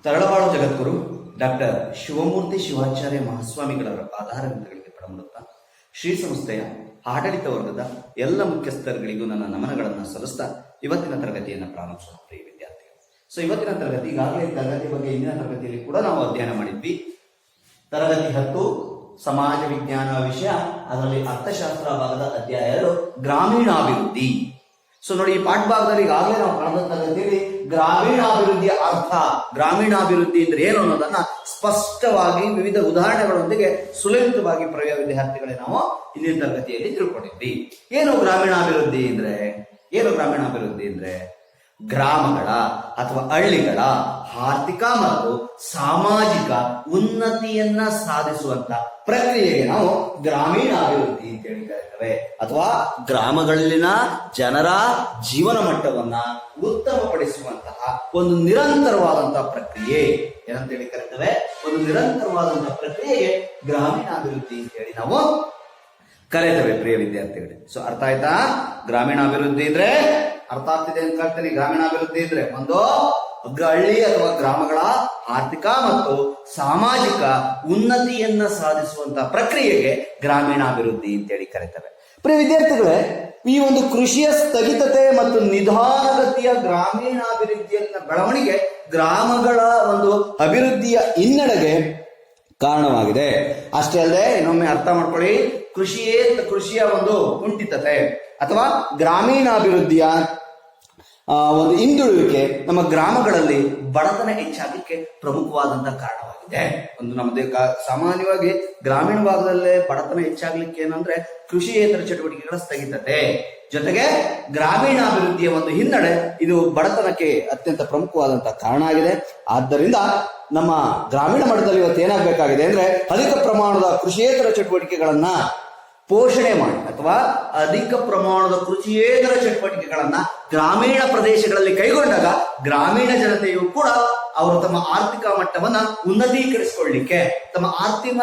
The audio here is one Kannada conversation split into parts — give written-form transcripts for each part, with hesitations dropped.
ತರಳಬಾಳು ಜಗದ್ಗುರು ಡಾಕ್ಟರ್ ಶಿವಮೂರ್ತಿ ಶಿವಾಚಾರ್ಯ ಮಹಾಸ್ವಾಮಿಗಳವರ ಪಾದಾರವಿಂದಗಳಿಗೆ ಪ್ರಣಮಿಸುತ್ತಾ ಶ್ರೀ ಸಂಸ್ಥೆಯ ಆಡಳಿತ ವರ್ಗದ ಎಲ್ಲ ಮುಖ್ಯಸ್ಥರುಗಳಿಗೂ ನನ್ನ ನಮನಗಳನ್ನು ಸಲ್ಲಿಸ್ತಾ ಇವತ್ತಿನ ತರಗತಿಯನ್ನು ಪ್ರಾರಂಭಿಸೋಣ ಪ್ರಿಯ ವಿದ್ಯಾರ್ಥಿಗಳು. ಇವತ್ತಿನ ತರಗತಿ ಈಗಾಗಲೇ ತರಗತಿ ಬಗ್ಗೆ ಇಂದಿನ ತರಗತಿಯಲ್ಲಿ ಕೂಡ ನಾವು ಅಧ್ಯಯನ ಮಾಡಿದ್ವಿ. ತರಗತಿ 10 ಸಮಾಜ ವಿಜ್ಞಾನ ವಿಷಯ, ಅದರಲ್ಲಿ ಅರ್ಥಶಾಸ್ತ್ರ ಭಾಗದ ಅಧ್ಯಾಯ 2 ಗ್ರಾಮೀಣಾಭಿವೃದ್ಧಿ. ನೋಡಿ, ಈ ಪಾಠ ಭಾಗದಲ್ಲಿ ಈಗಾಗಲೇ ನಾವು ಕಳೆದ ತರಗತಿಯಲ್ಲಿ ಗ್ರಾಮೀಣಾಭಿವೃದ್ಧಿಯ ಅರ್ಥ, ಗ್ರಾಮೀಣಾಭಿವೃದ್ಧಿ ಅಂದ್ರೆ ಏನು ಅನ್ನೋದನ್ನ ಸ್ಪಷ್ಟವಾಗಿ ವಿವಿಧ ಉದಾಹರಣೆಗಳೊಂದಿಗೆ ಸುಲಲಿತವಾಗಿ ಪ್ರಿಯ ವಿದ್ಯಾರ್ಥಿಗಳೇ ನಾವು ಇಂದಿನ ತರಗತಿಯಲ್ಲಿ ತಿಳ್ಕೊಂಡಿದ್ವಿ. ಏನು ಗ್ರಾಮೀಣಾಭಿವೃದ್ಧಿ ಅಂದ್ರೆ ಗ್ರಾಮಗಳ ಅಥವಾ ಹಳ್ಳಿಗಳ ಆರ್ಥಿಕ ಮತ್ತು ಸಾಮಾಜಿಕ ಉನ್ನತಿಯನ್ನ ಸಾಧಿಸುವಂತ ಪ್ರಕ್ರಿಯೆಗೆ ನಾವು ಗ್ರಾಮೀಣಾಭಿವೃದ್ಧಿ ಅಂತ ಹೇಳಿ ಕರೀತೇವೆ. ಅಥವಾ ಗ್ರಾಮಗಳಲ್ಲಿನ ಜನರ ಜೀವನ ಮಟ್ಟವನ್ನ ಉತ್ತಮಪಡಿಸುವಂತಹ ಒಂದು ನಿರಂತರವಾದಂತಹ ಪ್ರಕ್ರಿಯೆ ಏನಂತ ಹೇಳಿ ಕರೀತೇವೆ. ಒಂದು ನಿರಂತರವಾದಂತಹ ಪ್ರಕ್ರಿಯೆಗೆ ಗ್ರಾಮೀಣಾಭಿವೃದ್ಧಿ ಅಂತ ಹೇಳಿ ನಾವು ಕರೀತೇವೆ ಪ್ರಿಯ ವಿದ್ಯಾರ್ಥಿಗಳೇ. ಅರ್ಥ ಆಯ್ತಾ? ಗ್ರಾಮೀಣಾಭಿವೃದ್ಧಿ ಅಂದ್ರೆ ಅರ್ಥ ಆಗ್ತಿದೆ ಅಂತ ಹೇಳ್ತೀನಿ. ಗ್ರಾಮೀಣಾಭಿವೃದ್ಧಿ ಅಂದ್ರೆ ಒಂದು ಹಳ್ಳಿ ಅಥವಾ ಗ್ರಾಮಗಳ ಆರ್ಥಿಕ ಮತ್ತು ಸಾಮಾಜಿಕ ಉನ್ನತಿಯನ್ನ ಸಾಧಿಸುವಂತಹ ಪ್ರಕ್ರಿಯೆಗೆ ಗ್ರಾಮೀಣಾಭಿವೃದ್ಧಿ ಅಂತೇಳಿ ಕರೀತೇವೆ. ಪ್ರಿಯ ವಿದ್ಯಾರ್ಥಿಗಳೇ, ಈ ಒಂದು ಕೃಷಿಯ ಸ್ಥಗಿತತೆ ಮತ್ತು ನಿಧಾನಗತಿಯ ಗ್ರಾಮೀಣಾಭಿವೃದ್ಧಿಯನ್ನ ಬೆಳವಣಿಗೆ ಗ್ರಾಮಗಳ ಒಂದು ಅಭಿವೃದ್ಧಿಯ ಹಿನ್ನಡೆಗೆ ಕಾರಣವಾಗಿದೆ. ಅಷ್ಟೇ ಅಲ್ಲದೆ ಇನ್ನೊಮ್ಮೆ ಅರ್ಥ ಮಾಡ್ಕೊಳ್ಳಿ, ಕೃಷಿಯ ಒಂದು ಕುಂಠಿತತೆ ಅಥವಾ ಗ್ರಾಮೀಣಾಭಿವೃದ್ಧಿಯ ಒಂದು ಹಿಂದುಳುವಿಕೆ ನಮ್ಮ ಗ್ರಾಮಗಳಲ್ಲಿ ಬಡತನ ಹೆಚ್ಚಾಗಲಿಕ್ಕೆ ಪ್ರಮುಖವಾದಂತಹ ಕಾರಣವಾಗಿದೆ. ಒಂದು ನಮ್ಮದೇ ಸಾಮಾನ್ಯವಾಗಿ ಗ್ರಾಮೀಣ ಭಾಗದಲ್ಲೇ ಬಡತನ ಹೆಚ್ಚಾಗ್ಲಿಕ್ಕೆ ಏನಂದ್ರೆ ಕೃಷಿಯೇತರ ಚಟುವಟಿಕೆಗಳ ಸ್ಥಗಿತತೆ ಜೊತೆಗೆ ಗ್ರಾಮೀಣಾಭಿವೃದ್ಧಿಯ ಒಂದು ಹಿನ್ನಡೆ, ಇದು ಬಡತನಕ್ಕೆ ಅತ್ಯಂತ ಪ್ರಮುಖವಾದಂತಹ ಕಾರಣ ಆಗಿದೆ. ಆದ್ದರಿಂದ ನಮ್ಮ ಗ್ರಾಮೀಣ ಮಟ್ಟದಲ್ಲಿ ಇವತ್ತು ಏನಾಗಬೇಕಾಗಿದೆ ಅಂದ್ರೆ ಅಧಿಕ ಪ್ರಮಾಣದ ಕೃಷಿಯೇತರ ಚಟುವಟಿಕೆಗಳನ್ನ ಪೋಷಣೆ ಮಾಡಿ ಅಥವಾ ಅಧಿಕ ಪ್ರಮಾಣದ ಕೃಷಿಯೇತರ ಚಟುವಟಿಕೆಗಳನ್ನ ಗ್ರಾಮೀಣ ಪ್ರದೇಶಗಳಲ್ಲಿ ಕೈಗೊಂಡಾಗ ಗ್ರಾಮೀಣ ಜನತೆಯು ಕೂಡ ಅವರು ತಮ್ಮ ಆರ್ಥಿಕ ಮಟ್ಟವನ್ನ ಉನ್ನತೀಕರಿಸಿಕೊಳ್ಳಿಕ್ಕೆ, ತಮ್ಮ ಆರ್ಥಿಕ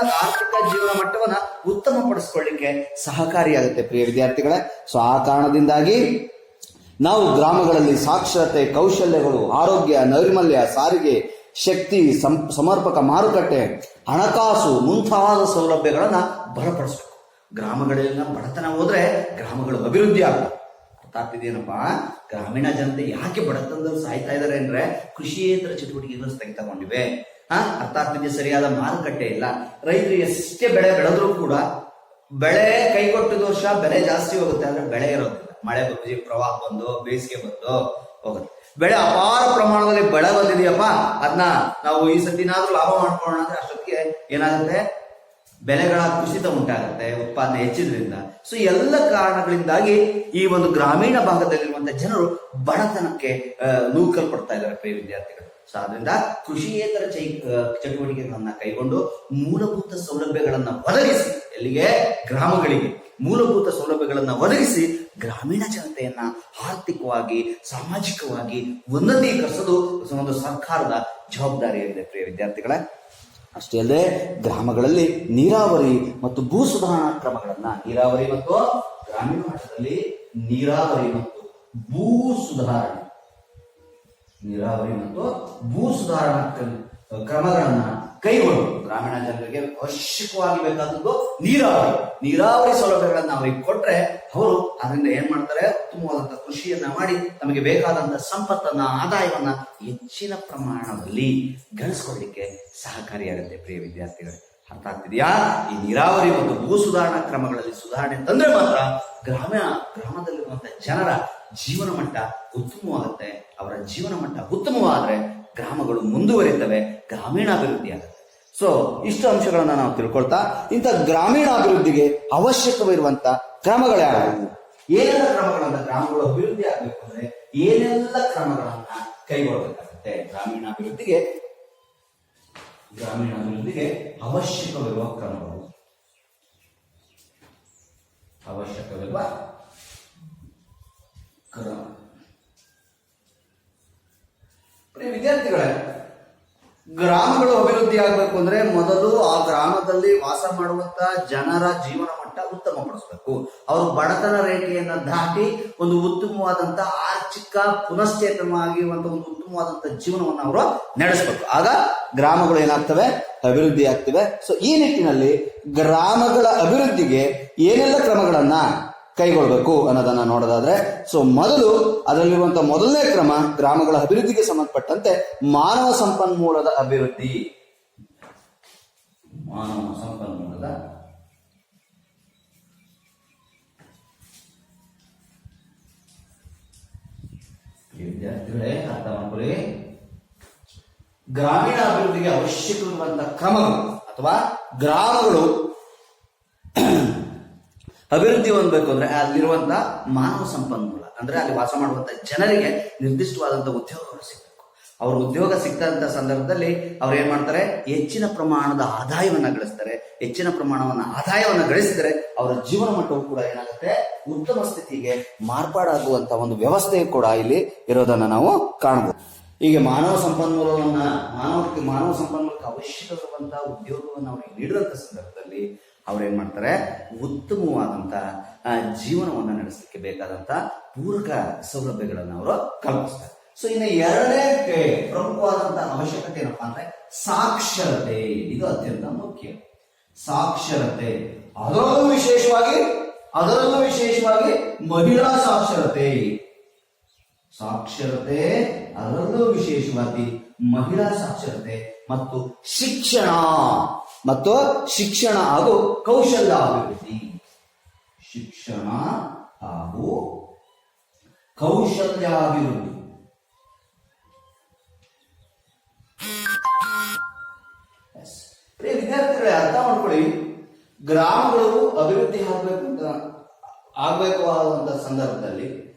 ಜೀವನ ಮಟ್ಟವನ್ನ ಉತ್ತಮಪಡಿಸಿಕೊಳ್ಳಿಕ್ಕೆ ಸಹಕಾರಿಯಾಗುತ್ತೆ ಪ್ರಿಯ ವಿದ್ಯಾರ್ಥಿಗಳೇ. ಆ ಕಾರಣದಿಂದಾಗಿ ನಾವು ಗ್ರಾಮಗಳಲ್ಲಿ ಸಾಕ್ಷರತೆ, ಕೌಶಲ್ಯಗಳು, ಆರೋಗ್ಯ, ನೈರ್ಮಲ್ಯ, ಸಾರಿಗೆ, ಶಕ್ತಿ, ಸಮರ್ಪಕ ಮಾರುಕಟ್ಟೆ, ಹಣಕಾಸು ಮುಂತಾದ ಸೌಲಭ್ಯಗಳನ್ನ ಬಲಪಡಿಸಬೇಕು. ಗ್ರಾಮಗಳಲ್ಲಿನ ಬಡತನ ಹೋದ್ರೆ ಗ್ರಾಮಗಳು ಅಭಿವೃದ್ಧಿ ಆಗ್ತವೆ. ಅರ್ಥ ಆಗ್ತಿದೇನಪ್ಪ? ಗ್ರಾಮೀಣ ಜನತೆ ಯಾಕೆ ಬಡತನದಲ್ಲಿ ಸಾಯ್ತಾ ಇದ್ದಾರೆ ಅಂದ್ರೆ ಕೃಷಿಯೇತರ ಚಟುವಟಿಕೆಗಳು ಸ್ಥಗಿತಗೊಂಡಿವೆ. ಅರ್ಥ ಆಗ್ತಿದೆ? ಸರಿಯಾದ ಮಾರುಕಟ್ಟೆ ಇಲ್ಲ. ರೈತರು ಎಷ್ಟೇ ಬೆಳೆ ಬೆಳೆದ್ರೂ ಕೂಡ ಬೆಳೆ ಕೈಗೊಟ್ಟಿದ ವರ್ಷ ಬೆಲೆ ಜಾಸ್ತಿ ಹೋಗುತ್ತೆ, ಆದ್ರೆ ಬೆಳೆ ಇರೋದಿಲ್ಲ. ಮಳೆ ಬಂದು, ಪ್ರವಾಹ ಬಂದು, ಬೇಸಿಗೆ ಬಂದು ಹೋಗುತ್ತೆ. ಬೆಳೆ ಅಪಾರ ಪ್ರಮಾಣದಲ್ಲಿ ಬೆಳೆ ಬಂದಿದೆಯಪ್ಪ, ಅದನ್ನ ನಾವು ಈ ಸತಿನಾದ್ರೂ ಲಾಭ ಮಾಡ್ಕೊಳ್ಳೋಣ ಅಂದ್ರೆ ಅಷ್ಟೊತ್ತಿಗೆ ಏನಾಗುತ್ತೆ, ಬೆಲೆಗಳ ಕುಸಿತ ಉಂಟಾಗುತ್ತೆ, ಉತ್ಪಾದನೆ ಹೆಚ್ಚಿದ್ರಿಂದ. ಎಲ್ಲ ಕಾರಣಗಳಿಂದಾಗಿ ಈ ಒಂದು ಗ್ರಾಮೀಣ ಭಾಗದಲ್ಲಿರುವಂತಹ ಜನರು ಬಡತನಕ್ಕೆ ನೂಕಲ್ಪಡ್ತಾ ಇದ್ದಾರೆ ಪ್ರಿಯ ವಿದ್ಯಾರ್ಥಿಗಳು. ಆದ್ರಿಂದ ಕೃಷಿಯೇತರ ಚಟುವಟಿಕೆಗಳನ್ನ ಕೈಗೊಂಡು ಮೂಲಭೂತ ಸೌಲಭ್ಯಗಳನ್ನ ಒದಗಿಸಿ, ಎಲ್ಲಿಗೆ? ಗ್ರಾಮಗಳಿಗೆ ಮೂಲಭೂತ ಸೌಲಭ್ಯಗಳನ್ನ ಒದಗಿಸಿ ಗ್ರಾಮೀಣ ಜನತೆಯನ್ನ ಆರ್ಥಿಕವಾಗಿ, ಸಾಮಾಜಿಕವಾಗಿ ಉನ್ನತೀಕರಿಸೋದು ಒಂದು ಸರ್ಕಾರದ ಜವಾಬ್ದಾರಿಯಾಗಿದೆ ಪ್ರಿಯ ವಿದ್ಯಾರ್ಥಿಗಳೇ. ಅಷ್ಟೇ ಅಲ್ಲದೆ ಗ್ರಾಮಗಳಲ್ಲಿ ನೀರಾವರಿ ಮತ್ತು ಭೂ ಸುಧಾರಣಾ ಕ್ರಮಗಳನ್ನ, ನೀರಾವರಿ ಮತ್ತು ಗ್ರಾಮೀಣ ಮಟ್ಟದಲ್ಲಿ ನೀರಾವರಿ ಮತ್ತು ಭೂ ಸುಧಾರಣಾ ಕ್ರಮಗಳನ್ನ ಕೈಗೊಂಡು ಗ್ರಾಮೀಣ ಜನರಿಗೆ ಅವಶ್ಯಕವಾಗಿ ಬೇಕಾದದ್ದು ನೀರಾವರಿ ಸೌಲಭ್ಯಗಳನ್ನ ಅವರಿಗೆ ಕೊಟ್ರೆ ಅವರು ಅದರಿಂದ ಏನ್ ಮಾಡ್ತಾರೆ, ಉತ್ತಮವಾದಂತಹ ಕೃಷಿಯನ್ನ ಮಾಡಿ ತಮಗೆ ಬೇಕಾದಂತಹ ಸಂಪತ್ತನ್ನ, ಆದಾಯವನ್ನ ಹೆಚ್ಚಿನ ಪ್ರಮಾಣದಲ್ಲಿ ಗಳಿಸ್ಕೊಳ್ಳಿಕ್ಕೆ ಸಹಕಾರಿಯಾಗುತ್ತೆ ಪ್ರಿಯ ವಿದ್ಯಾರ್ಥಿಗಳೇ. ಅರ್ಥ ಆಗ್ತಿದೆಯಾ? ಈ ನೀರಾವರಿ ಮತ್ತು ಭೂ ಸುಧಾರಣಾ ಕ್ರಮಗಳಲ್ಲಿ ಸುಧಾರಣೆ ತಂದ್ರೆ ಮಾತ್ರ ಗ್ರಾಮದಲ್ಲಿರುವಂತಹ ಜನರ ಜೀವನ ಮಟ್ಟ ಉತ್ತಮವಾಗುತ್ತೆ. ಅವರ ಜೀವನ ಮಟ್ಟ ಉತ್ತಮವಾದ್ರೆ ಗ್ರಾಮಗಳು ಮುಂದುವರಿತವೆ, ಗ್ರಾಮೀಣಾಭಿವೃದ್ಧಿ ಆಗುತ್ತೆ. ಇಷ್ಟು ಅಂಶಗಳನ್ನ ನಾವು ತಿಳ್ಕೊಳ್ತಾ, ಇಂಥ ಗ್ರಾಮೀಣಾಭಿವೃದ್ಧಿಗೆ ಅವಶ್ಯಕವಿರುವಂತ ಕ್ರಮಗಳ್ಯಾವುವು, ಏನೆಲ್ಲ ಕ್ರಮಗಳನ್ನ, ಗ್ರಾಮಗಳು ಅಭಿವೃದ್ಧಿ ಆಗ್ಬೇಕು ಅಂದ್ರೆ ಏನೆಲ್ಲ ಕ್ರಮಗಳನ್ನ ಕೈಗೊಳ್ಳಬೇಕಾಗುತ್ತೆ? ಗ್ರಾಮೀಣಾಭಿವೃದ್ಧಿಗೆ ಅವಶ್ಯಕವಿರುವ ಕ್ರಮಗಳು, ಪ್ರಿಯ ವಿದ್ಯಾರ್ಥಿಗಳೇ, ಗ್ರಾಮಗಳು ಅಭಿವೃದ್ಧಿ ಅಭಿವೃದ್ಧಿ ಆಗ್ಬೇಕು ಅಂದ್ರೆ ಮೊದಲು ಆ ಗ್ರಾಮದಲ್ಲಿ ವಾಸ ಮಾಡುವಂತ ಜನರ ಜೀವನ ಮಟ್ಟ ಉತ್ತಮಪಡಿಸಬೇಕು. ಅವರು ಬಡತನ ರೇಖೆಯನ್ನ ದಾಟಿ ಒಂದು ಉತ್ತಮವಾದಂತ ಆರ್ಥಿಕ ಪುನಶ್ಚೇತನವಾಗಿರುವಂತಹ ಒಂದು ಉತ್ತಮವಾದಂತ ಜೀವನವನ್ನು ಅವರು ನಡೆಸಬೇಕು. ಆಗ ಗ್ರಾಮಗಳು ಏನಾಗ್ತವೆ, ಅಭಿವೃದ್ಧಿ ಆಗ್ತವೆ. ಸೊ ಈ ನಿಟ್ಟಿನಲ್ಲಿ ಗ್ರಾಮಗಳ ಅಭಿವೃದ್ಧಿಗೆ ಏನೆಲ್ಲ ಕ್ರಮಗಳನ್ನ ಕೈಗೊಳ್ಳಬೇಕು ಅನ್ನೋದನ್ನ ನೋಡೋದಾದ್ರೆ, ಸೊ ಮೊದಲು ಅದರಲ್ಲಿರುವಂತಹ ಮೊದಲನೇ ಕ್ರಮ ಗ್ರಾಮಗಳ ಅಭಿವೃದ್ಧಿಗೆ ಸಂಬಂಧಪಟ್ಟಂತೆ ಮಾನವ ಸಂಪನ್ಮೂಲದ ಅಭಿವೃದ್ಧಿ. ಮಾನವ ಸಂಪನ್ಮೂಲದ ವಿದ್ಯಾರ್ಥಿಗಳೇ ಅರ್ಥ ಮಾಡ್ಕೊಳ್ಳಿ. ಗ್ರಾಮೀಣ ಅಭಿವೃದ್ಧಿಗೆ ಅವಶ್ಯಕವಿರುವಂತಹ ಕ್ರಮಗಳು ಅಥವಾ ಗ್ರಾಮಗಳು ಅಭಿವೃದ್ಧಿ ಹೊಂದಬೇಕು ಅಂದ್ರೆ ಅಲ್ಲಿರುವಂತಹ ಮಾನವ ಸಂಪನ್ಮೂಲ ಅಂದ್ರೆ ಅಲ್ಲಿ ವಾಸ ಮಾಡುವಂತಹ ಜನರಿಗೆ ನಿರ್ದಿಷ್ಟವಾದಂತಹ ಉದ್ಯೋಗಗಳು ಸಿಗಬೇಕು. ಅವ್ರ ಉದ್ಯೋಗ ಸಿಗ್ತಂತ ಸಂದರ್ಭದಲ್ಲಿ ಅವ್ರು ಏನ್ ಮಾಡ್ತಾರೆ, ಹೆಚ್ಚಿನ ಪ್ರಮಾಣದ ಆದಾಯವನ್ನ ಗಳಿಸ್ತಾರೆ. ಹೆಚ್ಚಿನ ಆದಾಯವನ್ನ ಗಳಿಸಿದರೆ ಅವರ ಜೀವನ ಮಟ್ಟವು ಕೂಡ ಏನಾಗುತ್ತೆ, ಉತ್ತಮ ಸ್ಥಿತಿಗೆ ಮಾರ್ಪಾಡಾಗುವಂತ ಒಂದು ವ್ಯವಸ್ಥೆ ಕೂಡ ಇಲ್ಲಿ ಇರೋದನ್ನ ನಾವು ಕಾಣಬಹುದು. ಹೀಗೆ ಮಾನವ ಸಂಪನ್ಮೂಲಕ್ಕೆ ಅವಶ್ಯಕವಿರುವಂತಹ ಉದ್ಯೋಗವನ್ನು ಅವರಿಗೆ ನೀಡಿದಂತ ಸಂದರ್ಭದಲ್ಲಿ ಅವ್ರೇನ್ ಮಾಡ್ತಾರೆ, ಉತ್ತಮವಾದಂತಹ ಜೀವನವನ್ನ ನಡೆಸಲಿಕ್ಕೆ ಬೇಕಾದಂತ ಪೂರಕ ಸೌಲಭ್ಯಗಳನ್ನು ಅವರು ಕಲ್ಪಿಸ್ತಾರೆ. ಸೊ ಇನ್ನು ಎರಡನೇ ಪ್ರಮುಖವಾದಂತಹ ಅವಶ್ಯಕತೆ ಏನಪ್ಪಾ ಅಂದ್ರೆ ಸಾಕ್ಷರತೆ. ಇದು ಅತ್ಯಂತ ಮುಖ್ಯ. ಸಾಕ್ಷರತೆ, ಅದರಲ್ಲೂ ವಿಶೇಷವಾಗಿ ಮಹಿಳಾ ಸಾಕ್ಷರತೆ. ಅದರಲ್ಲೂ ವಿಶೇಷವಾಗಿ ಮಹಿಳಾ ಸಾಕ್ಷರತೆ ಮತ್ತು ಶಿಕ್ಷಣ ಹಾಗೂ ಕೌಶಲ್ಯ ಅಭಿವೃದ್ಧಿ. ಶಿಕ್ಷಣ ಹಾಗೂ ಕೌಶಲ್ಯಾಭಿವೃದ್ಧಿ. ವಿದ್ಯಾರ್ಥಿಗಳೇ ಅರ್ಥ ಮಾಡ್ಕೊಳ್ಳಿ, ಗ್ರಾಮಗಳು ಅಭಿವೃದ್ಧಿ ಆಗ್ಬೇಕು ಆದಂತ ಸಂದರ್ಭದಲ್ಲಿ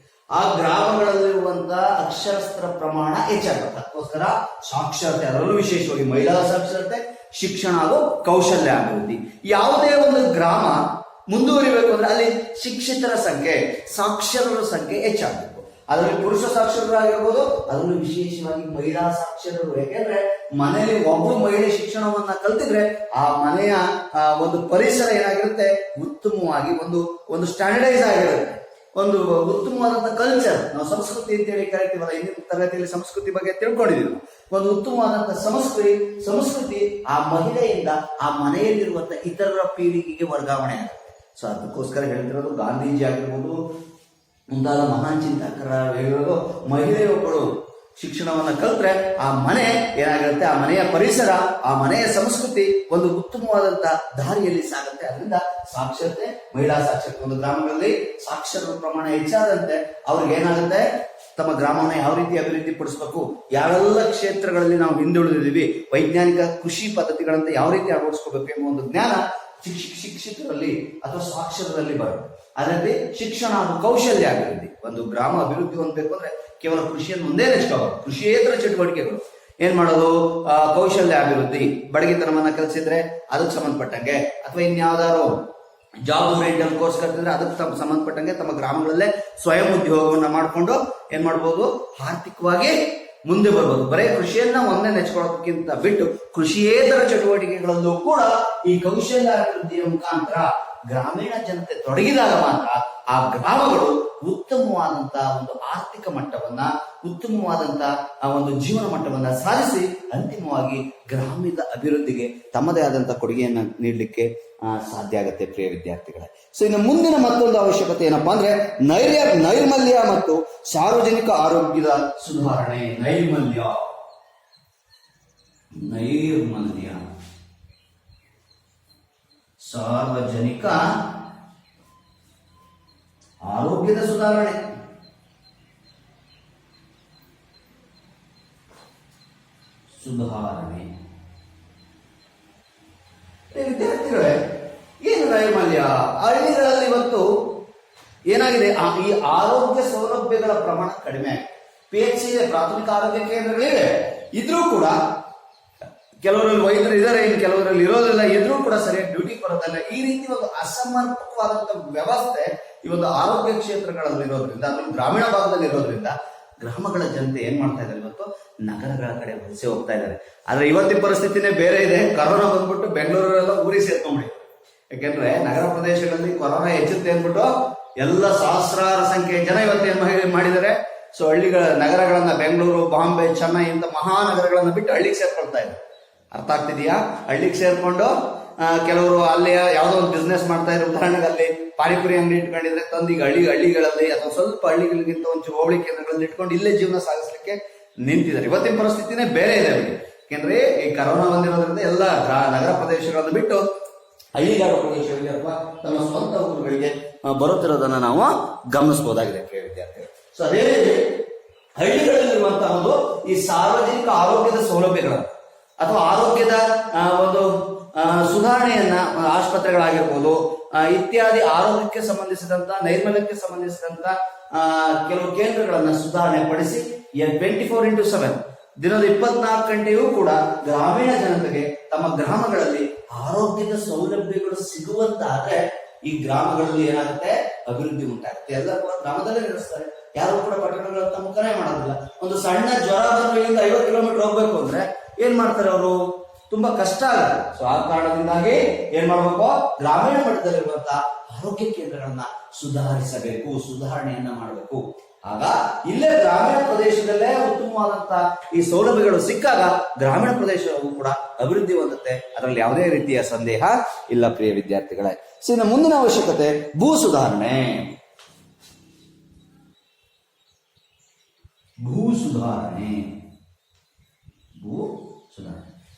ಆ ಗ್ರಾಮಗಳಲ್ಲಿರುವಂತಹ ಅಕ್ಷರಸ್ಥರ ಪ್ರಮಾಣ ಹೆಚ್ಚಾಗುತ್ತೆ. ಅದಕ್ಕೋಸ್ಕರ ಸಾಕ್ಷರತೆ, ಅದರಲ್ಲೂ ವಿಶೇಷವಾಗಿ ಮಹಿಳಾ ಸಾಕ್ಷರತೆ, ಶಿಕ್ಷಣ ಹಾಗೂ ಕೌಶಲ್ಯ ಅಭಿವೃದ್ಧಿ. ಯಾವುದೇ ಒಂದು ಗ್ರಾಮ ಮುಂದುವರಿಬೇಕು ಅಂದ್ರೆ ಅಲ್ಲಿ ಶಿಕ್ಷಿತರ ಸಂಖ್ಯೆ, ಸಾಕ್ಷರರ ಸಂಖ್ಯೆ ಹೆಚ್ಚಾಗಬೇಕು. ಅದರಲ್ಲಿ ಪುರುಷ ಸಾಕ್ಷರರಾಗಿರ್ಬೋದು, ಅದರಲ್ಲೂ ವಿಶೇಷವಾಗಿ ಮಹಿಳಾ ಸಾಕ್ಷರರು. ಯಾಕೆಂದ್ರೆ ಮನೆಯಲ್ಲಿ ಒಬ್ಬರು ಮಹಿಳೆ ಶಿಕ್ಷಣವನ್ನ ಕಲ್ತಿದ್ರೆ ಆ ಮನೆಯ ಒಂದು ಪರಿಸರ ಏನಾಗಿರುತ್ತೆ, ಉತ್ತಮವಾಗಿ ಒಂದು ಸ್ಟ್ಯಾಂಡರ್ಡೈಸ್ ಆಗಿರುತ್ತೆ. ಒಂದು ಉತ್ತಮವಾದಂತಹ ಕಲ್ಚರ್, ನಾವು ಸಂಸ್ಕೃತಿ ಅಂತೇಳಿ ಕರಿತೀವಲ್ಲ, ಹಿಂದಿನ ತರಗತಿಯಲ್ಲಿ ಸಂಸ್ಕೃತಿ ಬಗ್ಗೆ ತಿಳ್ಕೊಂಡಿದ್ದೀವಿ. ಒಂದು ಉತ್ತಮವಾದಂತಹ ಸಂಸ್ಕೃತಿ ಆ ಮಹಿಳೆಯಿಂದ ಆ ಮನೆಯಲ್ಲಿರುವಂತಹ ಇತರರ ಪೀಳಿಗೆಗೆ ವರ್ಗಾವಣೆ ಆಗುತ್ತೆ. ಸೊ ಅದಕ್ಕೋಸ್ಕರ ಹೇಳ್ತಿರೋದು, ಗಾಂಧೀಜಿ ಆಗಿರ್ಬೋದು, ಮುಂತಾದ ಮಹಾನ್ ಚಿಂತಕರ ಹೇಳಿರೋದು, ಮಹಿಳೆಯೊಬ್ಬಳು ಶಿಕ್ಷಣವನ್ನ ಕಲ್ತ್ರೆ ಆ ಮನೆ ಏನಾಗಿರುತ್ತೆ, ಆ ಮನೆಯ ಪರಿಸರ, ಆ ಮನೆಯ ಸಂಸ್ಕೃತಿ ಒಂದು ಉತ್ತಮವಾದಂತಹ ದಾರಿಯಲ್ಲಿ ಸಾಗುತ್ತೆ. ಅದರಿಂದ ಸಾಕ್ಷರತೆ, ಮಹಿಳಾ ಸಾಕ್ಷರತೆ, ಒಂದು ಗ್ರಾಮಗಳಲ್ಲಿ ಸಾಕ್ಷರರ ಪ್ರಮಾಣ ಹೆಚ್ಚಾದಂತೆ ಅವ್ರಿಗೆ ಏನಾಗುತ್ತೆ, ತಮ್ಮ ಗ್ರಾಮವನ್ನು ಯಾವ ರೀತಿ ಅಭಿವೃದ್ಧಿ ಪಡಿಸಬೇಕು, ಯಾವೆಲ್ಲ ಕ್ಷೇತ್ರಗಳಲ್ಲಿ ನಾವು ಹಿಂದುಳಿದಿದ್ದೀವಿ, ವೈಜ್ಞಾನಿಕ ಕೃಷಿ ಪದ್ಧತಿಗಳಂತ ಯಾವ ರೀತಿ ಅಳವಡಿಸ್ಕೋಬೇಕು ಎಂಬ ಒಂದು ಜ್ಞಾನ ಶಿಕ್ಷಿತರಲ್ಲಿ ಅಥವಾ ಸಾಕ್ಷರರಲ್ಲಿ ಬರುತ್ತೆ. ಅದರಲ್ಲಿ ಶಿಕ್ಷಣ ಹಾಗೂ ಕೌಶಲ್ಯ ಅಭಿವೃದ್ಧಿ. ಒಂದು ಗ್ರಾಮ ಅಭಿವೃದ್ಧಿ ಹೊಂದಬೇಕು ಅಂದ್ರೆ ಕೇವಲ ಕೃಷಿಯನ್ನು ಒಂದೇ ನೆಚ್ಕೋಬಾರ್ದು, ಕೃಷಿಯೇತರ ಚಟುವಟಿಕೆಗಳು ಏನ್ ಮಾಡೋದು, ಕೌಶಲ್ಯ ಅಭಿವೃದ್ಧಿ, ಬಡಗಿತನವನ್ನ ಕಲಿಸಿದ್ರೆ ಅದಕ್ಕೆ ಸಂಬಂಧಪಟ್ಟಂಗೆ, ಅಥವಾ ಇನ್ಯಾವ್ದಾದ್ರು ಜಾಬ್ ಓರಿಯೆಂಟೆಡ್ ಕೋರ್ಸ್ ಕಲ್ತಿದ್ರೆ ಅದಕ್ಕೆ ಸಂಬಂಧಪಟ್ಟಂಗೆ ತಮ್ಮ ಗ್ರಾಮಗಳಲ್ಲೇ ಸ್ವಯಂ ಉದ್ಯೋಗವನ್ನ ಮಾಡಿಕೊಂಡು ಏನ್ ಮಾಡ್ಬೋದು, ಆರ್ಥಿಕವಾಗಿ ಮುಂದೆ ಬರ್ಬೋದು. ಬರೀ ಕೃಷಿಯನ್ನ ಒಂದೇ ನೆಚ್ಕೊಳ್ಳೋದಕ್ಕಿಂತ ಬಿಟ್ಟು ಕೃಷಿಯೇತರ ಚಟುವಟಿಕೆಗಳಲ್ಲೂ ಕೂಡ ಈ ಕೌಶಲ್ಯ ಅಭಿವೃದ್ಧಿಯ ಮುಖಾಂತರ ಗ್ರಾಮೀಣ ಜನತೆ ತೊಡಗಿದಾಗ ಮಾತ್ರ ಆ ಗ್ರಾಮಗಳು ಉತ್ತಮವಾದಂತಹ ಒಂದು ಆರ್ಥಿಕ ಮಟ್ಟವನ್ನ, ಉತ್ತಮವಾದಂತಹ ಒಂದು ಜೀವನ ಮಟ್ಟವನ್ನ ಸಾಧಿಸಿ ಅಂತಿಮವಾಗಿ ಗ್ರಾಮೀಣ ಅಭಿವೃದ್ಧಿಗೆ ತಮ್ಮದೇ ಆದಂತಹ ಕೊಡುಗೆಯನ್ನ ನೀಡಲಿಕ್ಕೆ ಸಾಧ್ಯ ಆಗತ್ತೆ ಪ್ರಿಯ ವಿದ್ಯಾರ್ಥಿಗಳೇ. ಸೊ ಇನ್ನು ಮುಂದಿನ ಮತ್ತೊಂದು ಅವಶ್ಯಕತೆ ಏನಪ್ಪಾ ಅಂದ್ರೆ ನೈರ್ಮಲ್ಯ ಮತ್ತು ಸಾರ್ವಜನಿಕ ಆರೋಗ್ಯದ ಸುಧಾರಣೆ. ನೈರ್ಮಲ್ಯ ಸಾರ್ವಜನಿಕ ಆರೋಗ್ಯದ ಸುಧಾರಣೆ. ವಿದ್ಯಾರ್ಥಿಗಳೇ, ಏನು ನೈರ್ಮಲ್ಯ? ಹಳ್ಳಿಗಳಲ್ಲಿ ಇವತ್ತು ಏನಾಗಿದೆ, ಈ ಆರೋಗ್ಯ ಸೌಲಭ್ಯಗಳ ಪ್ರಮಾಣ ಕಡಿಮೆ ಆಗಿದೆ. PHC ಇದೆ, ಪ್ರಾಥಮಿಕ ಆರೋಗ್ಯ ಕೇಂದ್ರಗಳಿವೆ, ಇದ್ರೂ ಕೂಡ ಕೆಲವರಲ್ಲಿ ವೈದ್ಯರು ಇದ್ದಾರೆ, ಇನ್ನು ಕೆಲವರಲ್ಲಿ ಇರೋದಿಲ್ಲ, ಇದ್ರೂ ಕೂಡ ಸರಿಯಾಗಿ ಡ್ಯೂಟಿ ಬರೋದಿಲ್ಲ. ಈ ರೀತಿ ಒಂದು ಅಸಮರ್ಪಕವಾದಂತಹ ವ್ಯವಸ್ಥೆ ಈ ಒಂದು ಆರೋಗ್ಯ ಕ್ಷೇತ್ರಗಳಲ್ಲಿ ಇರೋದ್ರಿಂದ, ಅದು ಗ್ರಾಮೀಣ ಭಾಗದಲ್ಲಿ ಇರೋದ್ರಿಂದ ಗ್ರಾಮಗಳ ಜನತೆ ಏನ್ ಮಾಡ್ತಾ ಇದ್ದಾರೆ ಇವತ್ತು ನಗರಗಳ ಕಡೆ ವಲಸೆ ಹೋಗ್ತಾ ಇದ್ದಾರೆ. ಆದ್ರೆ ಇವತ್ತಿನ ಪರಿಸ್ಥಿತಿನೇ ಬೇರೆ ಇದೆ. ಕೊರೋನಾ ಬಂದ್ಬಿಟ್ಟು ಬೆಂಗಳೂರೆಲ್ಲ ಊರಿಗೆ ಸೇರ್ಕೊಂಡ್ಬಿಡಿ. ಯಾಕೆಂದ್ರೆ ನಗರ ಪ್ರದೇಶಗಳಲ್ಲಿ ಕೊರೋನಾ ಹೆಚ್ಚುತ್ತೆ ಅಂದ್ಬಿಟ್ಟು ಎಲ್ಲ ಸಹಸ್ರಾರು ಸಂಖ್ಯೆಯ ಜನ ಇವತ್ತೇನ್ ಮಾಡಿದ್ದಾರೆ. ಸೊ ನಗರಗಳನ್ನ ಬೆಂಗಳೂರು, ಬಾಂಬೆ, ಚೆನ್ನೈ ಇಂತ ಮಹಾನಗರಗಳನ್ನ ಬಿಟ್ಟು ಹಳ್ಳಿಗೆ ಸೇರ್ಕೊಳ್ತಾ ಇದ್ದಾರೆ. ಅರ್ಥ ಆಗ್ತಿದೆಯಾ? ಹಳ್ಳಿಗೆ ಸೇರ್ಕೊಂಡು ಕೆಲವರು ಅಲ್ಲಿ ಯಾವ್ದೋ ಒಂದು ಬಿಸ್ನೆಸ್ ಮಾಡ್ತಾ ಇದ್ರು. ಉದಾಹರಣೆಗೆ ಅಲ್ಲಿ ಪಾನಿಪುರಿ ಅಂಗಡಿ ಇಟ್ಕೊಂಡಿದ್ರೆ ತಂದು ಈಗ ಹಳ್ಳಿಗಳಲ್ಲಿ ಅಥವಾ ಸ್ವಲ್ಪ ಹಳ್ಳಿಗಳಿಗಿಂತ ಒಂದು ಹೋಬಳಿ ಕೇಂದ್ರಗಳಲ್ಲಿ ಇಟ್ಕೊಂಡು ಇಲ್ಲೇ ಜೀವನ ಸಾಗಿಸ್ಲಿಕ್ಕೆ ನಿಂತಿದ್ದಾರೆ. ಇವತ್ತಿನ ಪರಿಸ್ಥಿತಿನೇ ಬೇರೆ ಇದೆ ಅವರಿಗೆ. ಯಾಕೆಂದ್ರೆ ಈ ಕರೋನಾ ಬಂದಿರೋದ್ರಿಂದ ಎಲ್ಲ ನಗರ ಪ್ರದೇಶಗಳನ್ನು ಬಿಟ್ಟು ಹಳ್ಳಿಗಾರ ಪ್ರದೇಶಗಳಿಗೆ ಅಥವಾ ತಮ್ಮ ಸ್ವಂತ ಊರುಗಳಿಗೆ ಬರುತ್ತಿರೋದನ್ನ ನಾವು ಗಮನಿಸಬಹುದಾಗಿದೆ ಪ್ರಿಯ ವಿದ್ಯಾರ್ಥಿಗಳು. ಸೊ ಅದೇ ರೀತಿ ಹಳ್ಳಿಗಳಲ್ಲಿರುವಂತಹ ಒಂದು ಈ ಸಾರ್ವಜನಿಕ ಆರೋಗ್ಯದ ಸೌಲಭ್ಯಗಳನ್ನು ಅಥವಾ ಆರೋಗ್ಯದ ಒಂದು ಸುಧಾರಣೆಯನ್ನ ಆಸ್ಪತ್ರೆಗಳಾಗಿರ್ಬೋದು ಇತ್ಯಾದಿ ಆರೋಗ್ಯಕ್ಕೆ ಸಂಬಂಧಿಸಿದಂತ ನೈರ್ಮಲ್ಯಕ್ಕೆ ಸಂಬಂಧಿಸಿದಂತ ಕೆಲವು ಕೇಂದ್ರಗಳನ್ನ ಸುಧಾರಣೆ ಪಡಿಸಿ 24x7 ದಿನದ 24 ಗಂಟೆಯೂ ಕೂಡ ಗ್ರಾಮೀಣ ಜನತೆಗೆ ತಮ್ಮ ಗ್ರಾಮಗಳಲ್ಲಿ ಆರೋಗ್ಯದ ಸೌಲಭ್ಯಗಳು ಸಿಗುವಂತಾದ್ರೆ ಈ ಗ್ರಾಮಗಳಲ್ಲಿ ಏನಾಗುತ್ತೆ, ಅಭಿವೃದ್ಧಿ ಉಂಟಾಗುತ್ತೆ. ಎಲ್ಲ ಕೂಡ ಗ್ರಾಮದಲ್ಲೇ ನಡೆಸ್ತಾರೆ. ಯಾರು ಕೂಡ ಪಟ್ಟಣಗಳಂತ ಮುಖನೇ ಮಾಡೋದಿಲ್ಲ. ಒಂದು ಸಣ್ಣ ಜ್ವರ ಬಂದ್ರೆ ಇಲ್ಲಿಂದ 50 ಕಿಲೋಮೀಟರ್ ಹೋಗ್ಬೇಕು ಅಂದ್ರೆ ಏನ್ ಮಾಡ್ತಾರೆ ಅವರು? ತುಂಬಾ ಕಷ್ಟ ಆಗುತ್ತೆ. ಸೊ ಆ ಕಾರಣದಿಂದಾಗಿ ಏನ್ ಮಾಡ್ಬೇಕು, ಗ್ರಾಮೀಣ ಮಟ್ಟದಲ್ಲಿರುವಂತಹ ಆರೋಗ್ಯ ಕೇಂದ್ರಗಳನ್ನ ಸುಧಾರಿಸಬೇಕು, ಸುಧಾರಣೆಯನ್ನ ಮಾಡಬೇಕು. ಆಗ ಇಲ್ಲೇ ಗ್ರಾಮೀಣ ಪ್ರದೇಶದಲ್ಲೇ ಉತ್ತಮವಾದಂತಹ ಈ ಸೌಲಭ್ಯಗಳು ಸಿಕ್ಕಾಗ ಗ್ರಾಮೀಣ ಪ್ರದೇಶವು ಕೂಡ ಅಭಿವೃದ್ಧಿ ಹೊಂದುತ್ತೆ. ಅದರಲ್ಲಿ ಯಾವುದೇ ರೀತಿಯ ಸಂದೇಹ ಇಲ್ಲ ಪ್ರಿಯ ವಿದ್ಯಾರ್ಥಿಗಳೇ. ಸೊ ಇನ್ನು ಮುಂದಿನ ಅವಶ್ಯಕತೆ ಭೂ ಸುಧಾರಣೆ. ಭೂ ಸುಧಾರಣೆ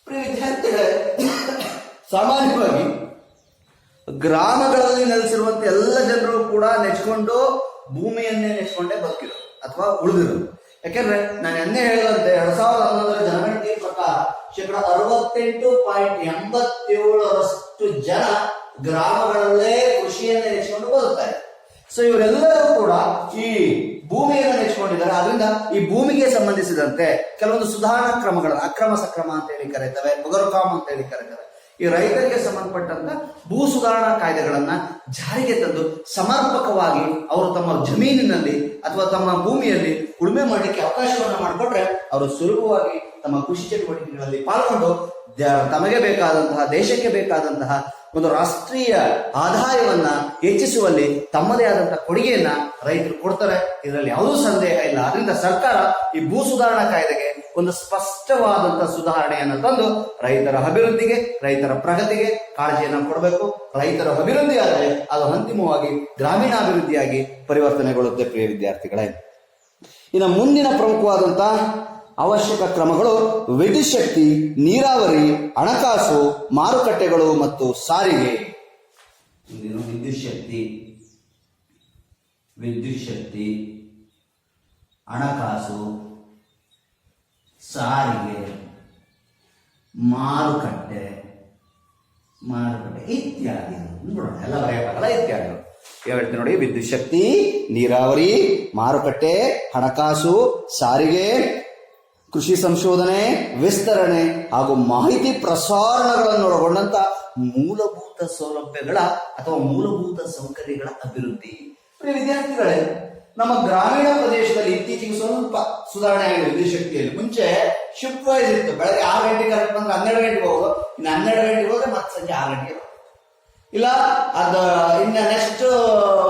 ಪ್ರಿಯ ವಿದ್ಯಾರ್ಥಿಗಳೇ, ಸಾಮಾನ್ಯವಾಗಿ ಗ್ರಾಮಗಳಲ್ಲಿ ನೆಲೆಸಿರುವಂತ ಎಲ್ಲ ಜನರು ಕೂಡ ನೆಚ್ಕೊಂಡು ಭೂಮಿಯನ್ನೇ ನೆಚ್ಕೊಂಡೇ ಬದುಕಿರೋದು ಅಥವಾ ಉಳಿದಿರೋದು. ಯಾಕೆಂದ್ರೆ ನಾನು ಎನ್ನೇ ಹೇಳಿದಂತೆ 2011ರ ಜನಗಣತಿ ಪ್ರಕಾರ 68.87% ಜನ ಗ್ರಾಮಗಳಲ್ಲೇ ಕೃಷಿಯನ್ನೇ ನೆಚ್ಕೊಂಡು ಬದುಕ್ತಾರೆ. ಸೊ ಇವರೆಲ್ಲರೂ ಕೂಡ ಈ ಭೂಮಿಯನ್ನು ನೆಚ್ಕೊಂಡಿದ್ದಾರೆ. ಅದರಿಂದ ಈ ಭೂಮಿಗೆ ಸಂಬಂಧಿಸಿದಂತೆ ಕೆಲವೊಂದು ಸುಧಾರಣಾ ಕ್ರಮಗಳನ್ನು, ಅಕ್ರಮ ಸಕ್ರಮ ಅಂತ ಹೇಳಿ ಕರೀತವೆ, ಬಗರುಕಾಮ್ ಅಂತ ಹೇಳಿ ಕರೀತವೆ. ಈ ರೈತರಿಗೆ ಸಂಬಂಧಪಟ್ಟಂತ ಭೂ ಸುಧಾರಣಾ ಕಾಯ್ದೆಗಳನ್ನ ಜಾರಿಗೆ ತಂದು ಸಮರ್ಪಕವಾಗಿ ಅವರು ತಮ್ಮ ಜಮೀನಿನಲ್ಲಿ ಅಥವಾ ತಮ್ಮ ಭೂಮಿಯಲ್ಲಿ ಉಳುಮೆ ಮಾಡಲಿಕ್ಕೆ ಅವಕಾಶವನ್ನ ಮಾಡಿಕೊಟ್ರೆ ಅವರು ಸುಲಭವಾಗಿ ತಮ್ಮ ಕೃಷಿ ಚಟುವಟಿಕೆಗಳಲ್ಲಿ ಪಾಲ್ಗೊಂಡು ತಮಗೆ ಬೇಕಾದಂತಹ, ದೇಶಕ್ಕೆ ಬೇಕಾದಂತಹ ಒಂದು ರಾಷ್ಟ್ರೀಯ ಆದಾಯವನ್ನ ಹೆಚ್ಚಿಸುವಲ್ಲಿ ತಮ್ಮದೇ ಆದಂತಹ ಕೊಡುಗೆಯನ್ನ ರೈತರು ಕೊಡ್ತಾರೆ. ಇದರಲ್ಲಿ ಯಾವುದೂ ಸಂದೇಹ ಇಲ್ಲ. ಅದರಿಂದ ಸರ್ಕಾರ ಈ ಭೂ ಸುಧಾರಣಾ ಕಾಯ್ದೆಗೆ ಒಂದು ಸ್ಪಷ್ಟವಾದಂತಹ ಸುಧಾರಣೆಯನ್ನು ತಂದು ರೈತರ ಅಭಿವೃದ್ಧಿಗೆ, ರೈತರ ಪ್ರಗತಿಗೆ ಕಾಳಜಿಯನ್ನು ಕೊಡಬೇಕು. ರೈತರ ಅಭಿವೃದ್ಧಿ ಆದರೆ ಅದು ಅಂತಿಮವಾಗಿ ಗ್ರಾಮೀಣಾಭಿವೃದ್ಧಿಯಾಗಿ ಪರಿವರ್ತನೆಗೊಳ್ಳುತ್ತೆ ಪ್ರಿಯ ವಿದ್ಯಾರ್ಥಿಗಳೇ. ಇನ್ನು ಮುಂದಿನ ಪ್ರಮುಖವಾದಂತಹ ಅವಶ್ಯಕ ಕ್ರಮಗಳು ವಿದ್ಯುತ್ ಶಕ್ತಿ, ನೀರಾವರಿ, ಹಣಕಾಸು, ಮಾರುಕಟ್ಟೆಗಳು ಮತ್ತು ಸಾರಿಗೆ. ವಿದ್ಯುತ್ ಶಕ್ತಿ, ಹಣಕಾಸು, ಸಾರಿಗೆ, ಮಾರುಕಟ್ಟೆ ಇತ್ಯಾದಿ. ಎಲ್ಲ ಬರೆಯಲ್ಲ ಇತ್ಯಾದಿಗಳು ಹೇಳ್ತೀನಿ ನೋಡಿ. ವಿದ್ಯುತ್ ಶಕ್ತಿ, ನೀರಾವರಿ, ಮಾರುಕಟ್ಟೆ, ಹಣಕಾಸು, ಸಾರಿಗೆ, ಕೃಷಿ ಸಂಶೋಧನೆ, ವಿಸ್ತರಣೆ ಹಾಗೂ ಮಾಹಿತಿ ಪ್ರಸಾರಣಗಳನ್ನು ಒಳಗೊಂಡಂತ ಮೂಲಭೂತ ಸೌಲಭ್ಯಗಳ ಅಥವಾ ಮೂಲಭೂತ ಸೌಕರ್ಯಗಳ ಅಭಿವೃದ್ಧಿ. ವಿದ್ಯಾರ್ಥಿಗಳೇ, ನಮ್ಮ ಗ್ರಾಮೀಣ ಪ್ರದೇಶದಲ್ಲಿ ಇತ್ತೀಚೆಗೆ ಸ್ವಲ್ಪ ಸುಧಾರಣೆ ಆಗಿದೆ ವಿದ್ಯುತ್ ಶಕ್ತಿಯಲ್ಲಿ. ಮುಂಚೆ ಶಿಫ್ಟ್ ವೈಸ್ ಇತ್ತು. ಬೆಳಗ್ಗೆ 6 ಗಂಟೆಗೆ ಕರೆಕ್ಟ್ ಬಂದ್ರೆ 12 ಗಂಟೆಗೆ ಹೋಗೋದು, ಇನ್ನು 12 ಗಂಟೆಗೆ ಹೋದ್ರೆ ಮತ್ತೆ ಸಂಜೆ 6 ಗಂಟೆಗೆ ಹೋಗೋದು. ಇಲ್ಲ ಇನ್ನ ನೆಕ್ಸ್ಟ್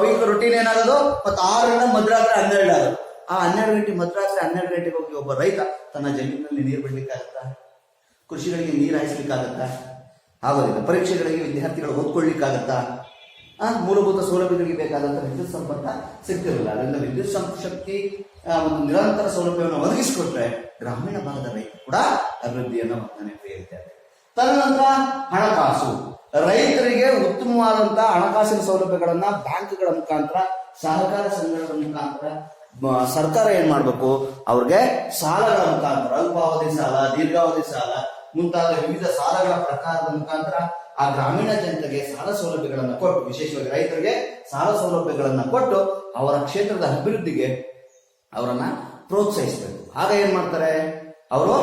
ವೀಕ್ ರುಟೀನ್ ಏನಾಗೋದು, ಮತ್ತೆ 6ರಿಂದ ಮಧ್ಯರಾತ್ರಿ 12 ಆಗೋದು. ಆ 12 ಗಂಟೆ ಮಧ್ಯರಾತ್ರಿ 12 ಗಂಟೆಗೆ ಹೋಗಿ ಒಬ್ಬ ರೈತ ತನ್ನ ಜಮೀನಿನಲ್ಲಿ ನೀರು ಬಿಡ್ಲಿಕ್ಕಾಗತ್ತಾ? ಕೃಷಿಗಳಿಗೆ ನೀರು ಹಾಯಿಸ್ಲಿಕ್ಕಾಗತ್ತಾ? ಆಗೋದಿಲ್ಲ. ಪರೀಕ್ಷೆಗಳಿಗೆ ವಿದ್ಯಾರ್ಥಿಗಳು ಓದ್ಕೊಳ್ಲಿಕ್ಕಾಗತ್ತಾ? ಮೂಲಭೂತ ಸೌಲಭ್ಯಗಳಿಗೆ ಬೇಕಾದಂತ ವಿದ್ಯುತ್ ಸಂಪರ್ಕ ಸಿಗ್ತಿರಲಿಲ್ಲ. ಅದರಿಂದ ವಿದ್ಯುತ್ ಶಕ್ತಿ ಒಂದು ನಿರಂತರ ಸೌಲಭ್ಯವನ್ನು ಒದಗಿಸಿಕೊಟ್ರೆ ಗ್ರಾಮೀಣ ಭಾಗದ ರೈತ ಕೂಡ ಅಭಿವೃದ್ಧಿಯನ್ನು ಹೊಂದನೆ ಪ್ರಿಯರಿದ್ದಾರೆ. ತದನಂತರ ಹಣಕಾಸು. ರೈತರಿಗೆ ಉತ್ತಮವಾದಂತಹ ಹಣಕಾಸಿನ ಸೌಲಭ್ಯಗಳನ್ನ ಬ್ಯಾಂಕ್ಗಳ ಮುಖಾಂತರ, ಸಹಕಾರ ಸಂಘಗಳ ಮುಖಾಂತರ ಸರ್ಕಾರ ಏನ್ ಮಾಡ್ಬೇಕು, ಅವ್ರಿಗೆ ಸಾಲಗಳ ಮುಖಾಂತರ, ಅಲ್ಪಾವಧಿ ಸಾಲ, ದೀರ್ಘಾವಧಿ ಸಾಲ ಮುಂತಾದ ವಿವಿಧ ಸಾಲಗಳ ಪ್ರಕಾರದ ಮುಖಾಂತರ ಆ ಗ್ರಾಮೀಣ ಜನತೆಗೆ ಸಾಲ ಸೌಲಭ್ಯಗಳನ್ನು ಕೊಟ್ಟು, ವಿಶೇಷವಾಗಿ ರೈತರಿಗೆ ಸಾಲ ಸೌಲಭ್ಯಗಳನ್ನು ಕೊಟ್ಟು ಅವರ ಕ್ಷೇತ್ರದ ಅಭಿವೃದ್ಧಿಗೆ ಅವರನ್ನ ಪ್ರೋತ್ಸಾಹಿಸಬೇಕು. ಆಗ ಏನ್ ಮಾಡ್ತಾರೆ, ಅವರು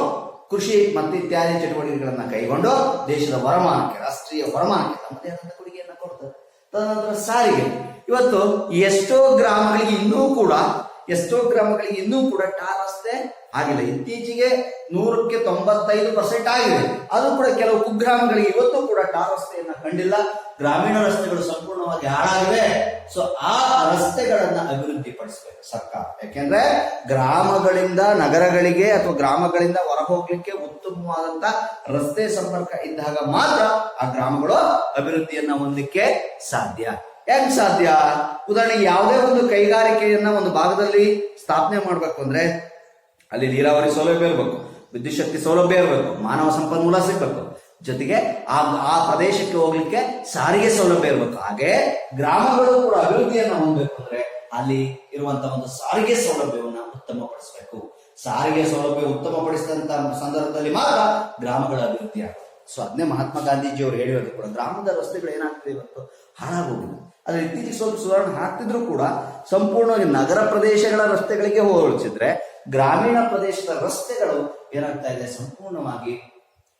ಕೃಷಿ ಮತ್ತು ಇತ್ಯಾದಿ ಚಟುವಟಿಕೆಗಳನ್ನ ಕೈಗೊಂಡು ದೇಶದ ವರಮಾನಕ್ಕೆ, ರಾಷ್ಟ್ರೀಯ ವರಮಾನಕ್ಕೆ ತಮ್ಮದೇ ಆದಂತಹ ಕೊಡುಗೆಯನ್ನ ಕೊಡ್ತಾರೆ. ತದನಂತರ ಸಾರಿಗೆ. ಇವತ್ತು ಎಷ್ಟೋ ಗ್ರಾಮಗಳಿಗೆ ಇನ್ನೂ ಕೂಡ ಎಷ್ಟೋ ಗ್ರಾಮಗಳಿಗೆ ಇನ್ನೂ ಕೂಡ ಟಾರ್ ರಸ್ತೆ ಆಗಿಲ್ಲ. ಇತ್ತೀಚೆಗೆ 100ಕ್ಕೆ 95% ಆಗಿದೆ. ಅದು ಕೂಡ ಕೆಲವು ಕುಗ್ರಾಮಗಳಿಗೆ ಇವತ್ತು ಕೂಡ ಟಾರ್ ರಸ್ತೆಯನ್ನ ಕಂಡಿಲ್ಲ. ಗ್ರಾಮೀಣ ರಸ್ತೆಗಳು ಸಂಪೂರ್ಣವಾಗಿ ಹಾಳಾಗಿವೆ. ಸೊ ಆ ರಸ್ತೆಗಳನ್ನ ಅಭಿವೃದ್ಧಿ ಪಡಿಸಬೇಕು ಸರ್ಕಾರ. ಯಾಕೆಂದ್ರೆ ಗ್ರಾಮಗಳಿಂದ ನಗರಗಳಿಗೆ ಅಥವಾ ಗ್ರಾಮಗಳಿಂದ ಹೊರ ಹೋಗ್ಲಿಕ್ಕೆ ಉತ್ತಮವಾದಂತ ರಸ್ತೆ ಸಂಪರ್ಕ ಇದ್ದಾಗ ಮಾತ್ರ ಆ ಗ್ರಾಮಗಳು ಅಭಿವೃದ್ಧಿಯನ್ನ ಹೊಂದಲಿಕ್ಕೆ ಸಾಧ್ಯ. ಹೆಂಗ್ ಸಾಧ್ಯ? ಉದಾಹರಣೆಗೆ ಯಾವುದೇ ಒಂದು ಕೈಗಾರಿಕೆಯನ್ನ ಒಂದು ಭಾಗದಲ್ಲಿ ಸ್ಥಾಪನೆ ಮಾಡ್ಬೇಕು ಅಂದ್ರೆ ಅಲ್ಲಿ ನೀರಾವರಿ ಸೌಲಭ್ಯ ಇರಬೇಕು, ವಿದ್ಯುತ್ ಶಕ್ತಿ ಸೌಲಭ್ಯ ಇರಬೇಕು, ಮಾನವ ಸಂಪನ್ಮೂಲ ಸಿಗ್ಬೇಕು, ಜೊತೆಗೆ ಆ ಪ್ರದೇಶಕ್ಕೆ ಹೋಗ್ಲಿಕ್ಕೆ ಸಾರಿಗೆ ಸೌಲಭ್ಯ ಇರಬೇಕು. ಹಾಗೆ ಗ್ರಾಮಗಳು ಕೂಡ ಅಭಿವೃದ್ಧಿಯನ್ನ ಹೊಂದಬೇಕು ಅಂದ್ರೆ ಅಲ್ಲಿ ಇರುವಂತಹ ಒಂದು ಸಾರಿಗೆ ಸೌಲಭ್ಯವನ್ನ ಉತ್ತಮಪಡಿಸಬೇಕು. ಸಾರಿಗೆ ಸೌಲಭ್ಯ ಉತ್ತಮಪಡಿಸಿದಂತ ಸಂದರ್ಭದಲ್ಲಿ ಮಾತ್ರ ಗ್ರಾಮಗಳ ಅಭಿವೃದ್ಧಿ ಆಗುತ್ತೆ. ಸೊ ಅದನ್ನೇ ಮಹಾತ್ಮ ಗಾಂಧೀಜಿ ಅವರು ಹೇಳಿರೋದು ಕೂಡ ಗ್ರಾಮದ ರಸ್ತೆಗಳು ಏನಾಗ್ತದೆ ಇವತ್ತು ಹಾಳಾಗೋಗಿಲ್ಲ. ಅದ್ರ ಇತ್ತೀಚೆಗೆ ಸ್ವಲ್ಪ ಸುಧಾರಣೆ ಆಗ್ತಿದ್ರು ಕೂಡ ಸಂಪೂರ್ಣವಾಗಿ ನಗರ ಪ್ರದೇಶಗಳ ರಸ್ತೆಗಳಿಗೆ ಹೋಲಿಸಿದ್ರೆ ಗ್ರಾಮೀಣ ಪ್ರದೇಶದ ರಸ್ತೆಗಳು ಏನಾಗ್ತಾ ಇದೆ, ಸಂಪೂರ್ಣವಾಗಿ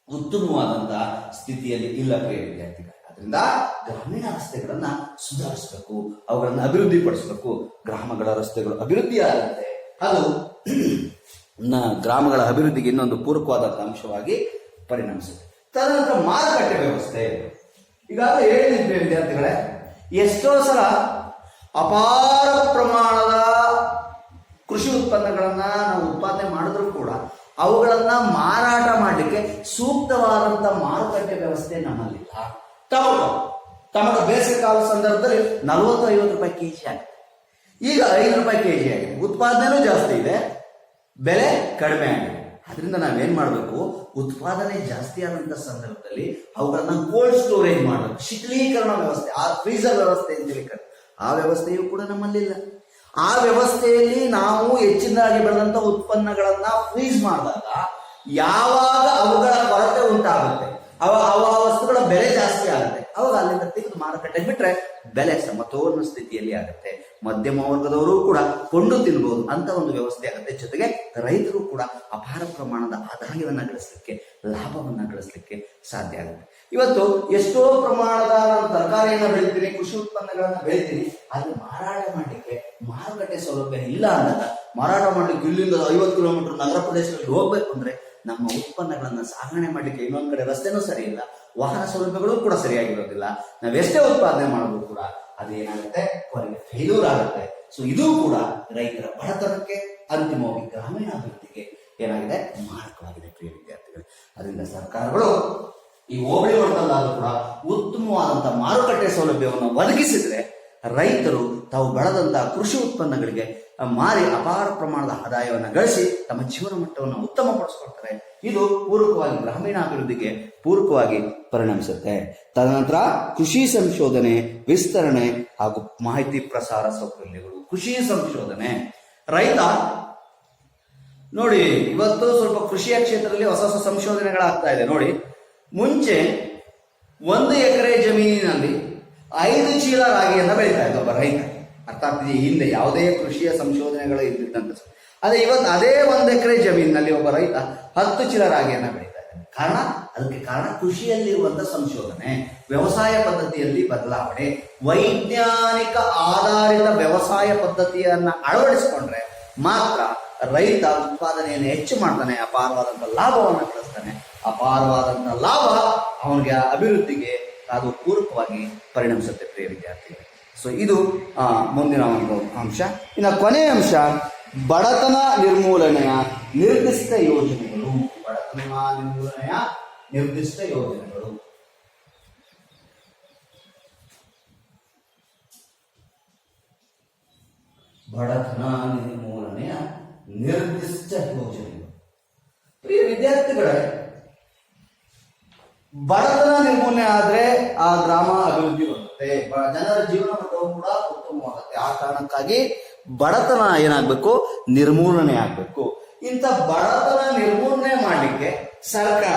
ಉತ್ತಮವಾದಂತಹ ಸ್ಥಿತಿಯಲ್ಲಿ ಇಲ್ಲ ಪ್ರಿಯ ವಿದ್ಯಾರ್ಥಿಗಳು. ಅದರಿಂದ ಗ್ರಾಮೀಣ ರಸ್ತೆಗಳನ್ನ ಸುಧಾರಿಸಬೇಕು, ಅವುಗಳನ್ನ ಅಭಿವೃದ್ಧಿ ಪಡಿಸಬೇಕು. ಗ್ರಾಮಗಳ ರಸ್ತೆಗಳು ಅಭಿವೃದ್ಧಿ ಆದಂತೆ ಅದು ಗ್ರಾಮಗಳ ಅಭಿವೃದ್ಧಿಗೆ ಇನ್ನೊಂದು ಪೂರಕವಾದಂತಹ ಅಂಶವಾಗಿ ಪರಿಣಮಿಸುತ್ತೆ. ತದನಂತರ ಮಾರುಕಟ್ಟೆ ವ್ಯವಸ್ಥೆ. ಈಗಾಗಲೇ ಹೇಳಿದ್ವಿ ವಿದ್ಯಾರ್ಥಿಗಳೇ, ಎಷ್ಟೋ ಸಲ ಅಪಾರ ಪ್ರಮಾಣದ ಕೃಷಿ ಉತ್ಪನ್ನಗಳನ್ನ ನಾವು ಉತ್ಪಾದನೆ ಮಾಡಿದ್ರು ಕೂಡ ಅವುಗಳನ್ನ ಮಾರಾಟ ಮಾಡಲಿಕ್ಕೆ ಸೂಕ್ತವಾದಂತ ಮಾರುಕಟ್ಟೆ ವ್ಯವಸ್ಥೆ ನಮ್ಮಲ್ಲಿಲ್ಲ. ಟೊಮೆಟೊ ಬೇಸಿಗೆ ಕಾಲ ಸಂದರ್ಭದಲ್ಲಿ 40-50 ರೂಪಾಯಿ ಕೆಜಿ ಆಗಿದೆ. ಈಗ 5 ರೂಪಾಯಿ ಕೆಜಿ ಆಗಿದೆ. ಉತ್ಪಾದನೆನೂ ಜಾಸ್ತಿ ಇದೆ, ಬೆಲೆ ಕಡಿಮೆ ಆಗಿದೆ. ಅದರಿಂದ ನಾವೇನ್ ಮಾಡಬೇಕು, ಉತ್ಪಾದನೆ ಜಾಸ್ತಿ ಆದಂತ ಸಂದರ್ಭದಲ್ಲಿ ಅವುಗಳನ್ನ ಕೋಲ್ಡ್ ಸ್ಟೋರೇಜ್ ಮಾಡಬೇಕು. ಶೀತಲೀಕರಣ ವ್ಯವಸ್ಥೆ, ಆ ಫ್ರೀಜರ್ ವ್ಯವಸ್ಥೆ ಅಂತ ಆ ವ್ಯವಸ್ಥೆಯು ಕೂಡ ನಮ್ಮಲ್ಲಿಲ್ಲ. ಆ ವ್ಯವಸ್ಥೆಯಲ್ಲಿ ನಾವು ಹೆಚ್ಚಿನದಾಗಿ ಬೆಳೆದಂತ ಉತ್ಪನ್ನಗಳನ್ನ ಫ್ರೀಸ್ ಮಾಡಿದಾಗ ಯಾವಾಗ ಅವುಗಳ ಕೊರತೆ ಉಂಟಾಗುತ್ತೆ, ಆ ವಸ್ತುಗಳ ಬೆಲೆ ಜಾಸ್ತಿ ಆಗುತ್ತೆ, ಅವಾಗ ಅಲ್ಲಿಂದ ತೆಗೆದು ಮಾರುಕಟ್ಟೆಗೆ ಬಿಟ್ರೆ ಬೆಲೆ ಸಮತೋಲನ ಸ್ಥಿತಿಯಲ್ಲಿ ಆಗುತ್ತೆ. ಮಧ್ಯಮ ವರ್ಗದವರು ಕೂಡ ಕೊಂಡು ತಿನ್ಬಹುದು ಅಂತ ಒಂದು ವ್ಯವಸ್ಥೆ ಆಗುತ್ತೆ. ಜೊತೆಗೆ ರೈತರು ಕೂಡ ಅಪಾರ ಪ್ರಮಾಣದ ಆದಾಯವನ್ನ ಗಳಿಸಲಿಕ್ಕೆ, ಲಾಭವನ್ನ ಗಳಿಸಲಿಕ್ಕೆ ಸಾಧ್ಯ ಆಗುತ್ತೆ. ಇವತ್ತು ಎಷ್ಟೋ ಪ್ರಮಾಣದ ನಾನು ತರಕಾರಿಯನ್ನ ಬೆಳಿತೀನಿ, ಕೃಷಿ ಉತ್ಪನ್ನಗಳನ್ನ ಬೆಳಿತೀನಿ, ಅದು ಮಾರಾಟ ಮಾಡ್ಲಿಕ್ಕೆ ಮಾರುಕಟ್ಟೆ ಸೌಲಭ್ಯ ಇಲ್ಲ ಅಂದಾಗ ಮಾರಾಟ ಮಾಡ್ಲಿಕ್ಕೆ ಇಲ್ಲಿಂದ 50 ಕಿಲೋಮೀಟರ್ ನಗರ ಪ್ರದೇಶದಲ್ಲಿ ಹೋಗ್ಬೇಕು ಅಂದ್ರೆ ನಮ್ಮ ಉತ್ಪನ್ನಗಳನ್ನ ಸಾಗಣೆ ಮಾಡ್ಲಿಕ್ಕೆ ಇನ್ನೊಂದ್ ಕಡೆ ರಸ್ತೆನೂ ಸರಿ ಇಲ್ಲ, ವಾಹನ ಸೌಲಭ್ಯಗಳು ಕೂಡ ಸರಿಯಾಗಿರೋದಿಲ್ಲ. ನಾವೆಷ್ಟೇ ಉತ್ಪಾದನೆ ಮಾಡೋದು ಕೂಡ ಅದೇನಾಗುತ್ತೆ, ಕೊನೆಗೆ ಫೇಲ್ಯೂರ್ ಆಗುತ್ತೆ. ಸೊ ಇದು ಕೂಡ ರೈತರ ಬಡತನಕ್ಕೆ, ಅಂತಿಮವಾಗಿ ಗ್ರಾಮೀಣ ಅಭಿವೃದ್ಧಿಗೆ ಏನಾಗಿದೆ, ಮಾರಕವಾಗಿದೆ ಪ್ರಿಯ ವಿದ್ಯಾರ್ಥಿಗಳು. ಅದರಿಂದ ಸರ್ಕಾರಗಳು ಈ ಹೋಬಳಿ ಮಟ್ಟದಲ್ಲಾದ್ರೂ ಕೂಡ ಉತ್ತಮವಾದಂತಹ ಮಾರುಕಟ್ಟೆ ಸೌಲಭ್ಯವನ್ನು ಒದಗಿಸಿದ್ರೆ ರೈತರು ತಾವು ಬೆಳೆದಂತಹ ಕೃಷಿ ಉತ್ಪನ್ನಗಳಿಗೆ ಮಾರಿ ಅಪಾರ ಪ್ರಮಾಣದ ಆದಾಯವನ್ನು ಗಳಿಸಿ ತಮ್ಮ ಜೀವನ ಮಟ್ಟವನ್ನು ಉತ್ತಮಪಡಿಸಿಕೊಳ್ತಾರೆ. ಇದು ಪೂರಕವಾಗಿ ಗ್ರಾಮೀಣಾಭಿವೃದ್ಧಿಗೆ ಪೂರಕವಾಗಿ ಪರಿಣಮಿಸುತ್ತೆ. ತದನಂತರ ಕೃಷಿ ಸಂಶೋಧನೆ, ವಿಸ್ತರಣೆ ಹಾಗೂ ಮಾಹಿತಿ ಪ್ರಸಾರ ಸೌಕರ್ಯಗಳು. ಕೃಷಿ ಸಂಶೋಧನೆ, ರೈತ ನೋಡಿ ಇವತ್ತು ಸ್ವಲ್ಪ ಕೃಷಿಯ ಕ್ಷೇತ್ರದಲ್ಲಿ ಹೊಸ ಹೊಸ ಸಂಶೋಧನೆಗಳಾಗ್ತಾ ಇದೆ. ನೋಡಿ, ಮುಂಚೆ 1 ಎಕರೆ ಜಮೀನಿನಲ್ಲಿ 5 ಚೀಲ ರಾಗಿಯನ್ನ ಬೆಳೀತಾ ಇದ್ದ ಒಬ್ಬ ರೈತ. ಅರ್ಥ ಆಗ್ತಿದೆ? ಹಿಂದೆ ಯಾವುದೇ ಕೃಷಿಯ ಸಂಶೋಧನೆಗಳು ಇದ್ದಿದ್ದಂತ. ಅದೇ ಇವತ್ತು ಅದೇ 1 ಎಕರೆ ಜಮೀನಿನಲ್ಲಿ ಒಬ್ಬ ರೈತ 10 ಚೀಲ ರಾಗಿಯನ್ನ ಬೆಳೀತಾ ಇದ್ದಾನೆ. ಅದಕ್ಕೆ ಕಾರಣ ಕೃಷಿಯಲ್ಲಿರುವಂತಹ ಸಂಶೋಧನೆ, ವ್ಯವಸಾಯ ಪದ್ಧತಿಯಲ್ಲಿ ಬದಲಾವಣೆ, ವೈಜ್ಞಾನಿಕ ಆಧಾರಿತ ವ್ಯವಸಾಯ ಪದ್ಧತಿಯನ್ನ ಅಳವಡಿಸಿಕೊಂಡ್ರೆ ಮಾತ್ರ ರೈತ ಉತ್ಪಾದನೆಯನ್ನು ಹೆಚ್ಚು ಮಾಡ್ತಾನೆ, ಅಪಾರವಾದಂತಹ ಲಾಭವನ್ನು ಗಳಿಸ್ತಾನೆ. ಅಪಾರವಾದಂತಹ ಲಾಭ ಅವನಿಗೆ ಅಭಿವೃದ್ಧಿಗೆ ಅದು ಪೂರಕವಾಗಿ ಪರಿಣಮಿಸುತ್ತೆ ಪ್ರಿಯ ವಿದ್ಯಾರ್ಥಿಗಳು. ಸೊ ಇದು ಮುಂದಿನ ಒಂದು ಅಂಶ. ಇನ್ನು ಕೊನೆಯ ಅಂಶ, ಬಡತನ ನಿರ್ಮೂಲನೆಯ ನಿರ್ದಿಷ್ಟ ಯೋಜನೆಗಳು. ಬಡತನ ನಿರ್ಮೂಲನೆಯ ನಿರ್ದಿಷ್ಟ ಯೋಜನೆಗಳು. ಬಡತನ ನಿರ್ಮೂಲನೆಯ ನಿರ್ದಿಷ್ಟ ಯೋಜನೆಗಳು. ಪ್ರಿಯ ವಿದ್ಯಾರ್ಥಿಗಳೇ, ಬಡತನ ನಿರ್ಮೂಲನೆ ಆದ್ರೆ ಆ ಗ್ರಾಮ ಅಭಿವೃದ್ಧಿ ಹೊಂದುತ್ತೆ, ಜನರ ಜೀವನ ಮಟ್ಟವು ಕೂಡ ಉತ್ತಮವಾಗುತ್ತೆ. ಆ ಕಾರಣಕ್ಕಾಗಿ ಬಡತನ ಏನಾಗ್ಬೇಕು, ನಿರ್ಮೂಲನೆ ಆಗ್ಬೇಕು. ಇಂಥ ಬಡತನ ನಿರ್ಮೂಲನೆ ಮಾಡಲಿಕ್ಕೆ ಸರ್ಕಾರ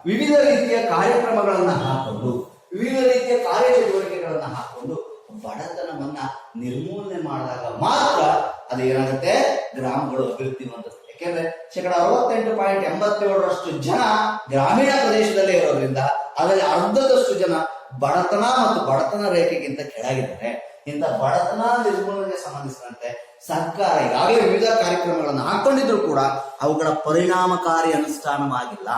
ವಿವಿಧ ರೀತಿಯ ಕಾರ್ಯಕ್ರಮಗಳನ್ನ ಹಾಕೊಂಡು, ವಿವಿಧ ರೀತಿಯ ಕಾರ್ಯಚಟುವಟಿಕೆಗಳನ್ನ ಹಾಕೊಂಡು ಬಡತನವನ್ನ ನಿರ್ಮೂಲನೆ ಮಾಡಿದಾಗ ಮಾತ್ರ ಅದೇನಾಗುತ್ತೆ, ಗ್ರಾಮಗಳು ಅಭಿವೃದ್ಧಿ ಹೊಂದುತ್ತೆ. ಯಾಕೆಂದ್ರೆ 68.87% ಜನ ಗ್ರಾಮೀಣ ಪ್ರದೇಶದಲ್ಲೇ ಇರೋದ್ರಿಂದ ಅದರಲ್ಲಿ ಅರ್ಧದಷ್ಟು ಜನ ಬಡತನ ಮತ್ತು ಬಡತನ ರೇಖೆಗಿಂತ ಕೆಳಗಿದ್ದಾರೆ. ಇಂಥ ಬಡತನ ನಿರ್ಮೂಲನೆಗೆ ಸಂಬಂಧಿಸಿದಂತೆ ಸರ್ಕಾರ ಈಗಾಗಲೇ ವಿವಿಧ ಕಾರ್ಯಕ್ರಮಗಳನ್ನು ಹಾಕೊಂಡಿದ್ರು ಕೂಡ ಅವುಗಳ ಪರಿಣಾಮಕಾರಿ ಅನುಷ್ಠಾನವಾಗಿಲ್ಲ.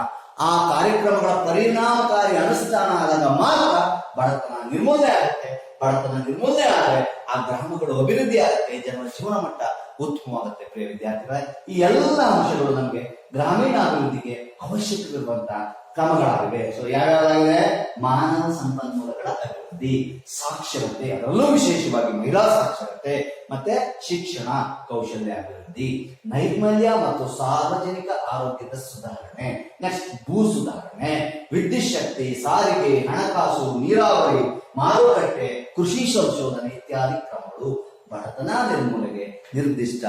ಆ ಕಾರ್ಯಕ್ರಮಗಳ ಪರಿಣಾಮಕಾರಿ ಅನುಷ್ಠಾನ ಆದಾಗ ಮಾತ್ರ ಬಡತನ ನಿರ್ಮೂಲನೆ ಆಗುತ್ತೆ. ಬಡತನ ನಿರ್ಮೂಲನೆ ಆದರೆ ಆ ಗ್ರಾಮಗಳು ಅಭಿವೃದ್ಧಿ ಆಗುತ್ತೆ, ಜನರ ಜೀವನ ಮಟ್ಟ ಉತ್ತಮವಾಗುತ್ತೆ. ಪ್ರಿಯ ವಿದ್ಯಾರ್ಥಿಗಳೇ, ಈ ಎಲ್ಲ ಅಂಶಗಳು ನಮಗೆ ಗ್ರಾಮೀಣ ಅಭಿವೃದ್ಧಿಗೆ ಅವಶ್ಯಕವಿರುವಂತಹ ಕ್ರಮಗಳಾಗಿವೆ. ಸೊ ಯಾವ್ಯಾವಾಗಿದೆ? ಮಾನವ ಸಂಪನ್ಮೂಲಗಳ ಅಭಿವೃದ್ಧಿ, ಸಾಕ್ಷರತೆ, ಅದರಲ್ಲೂ ವಿಶೇಷವಾಗಿ ಮಹಿಳಾ ಸಾಕ್ಷರತೆ, ಮತ್ತೆ ಶಿಕ್ಷಣ, ಕೌಶಲ್ಯ ಅಭಿವೃದ್ಧಿ, ನೈರ್ಮಲ್ಯ ಮತ್ತು ಸಾರ್ವಜನಿಕ ಆರೋಗ್ಯದ ಸುಧಾರಣೆ, ನೆಕ್ಸ್ಟ್ ಭೂ ಸುಧಾರಣೆ, ವಿದ್ಯುತ್ ಶಕ್ತಿ, ಸಾರಿಗೆ, ಹಣಕಾಸು, ನೀರಾವರಿ, ಮಾರುಕಟ್ಟೆ, ಕೃಷಿ ಸಂಶೋಧನೆ ಇತ್ಯಾದಿ ಕ್ರಮಗಳು ಬಡತನ ನಿರ್ಮೂಲನೆಗೆ ನಿರ್ದಿಷ್ಟ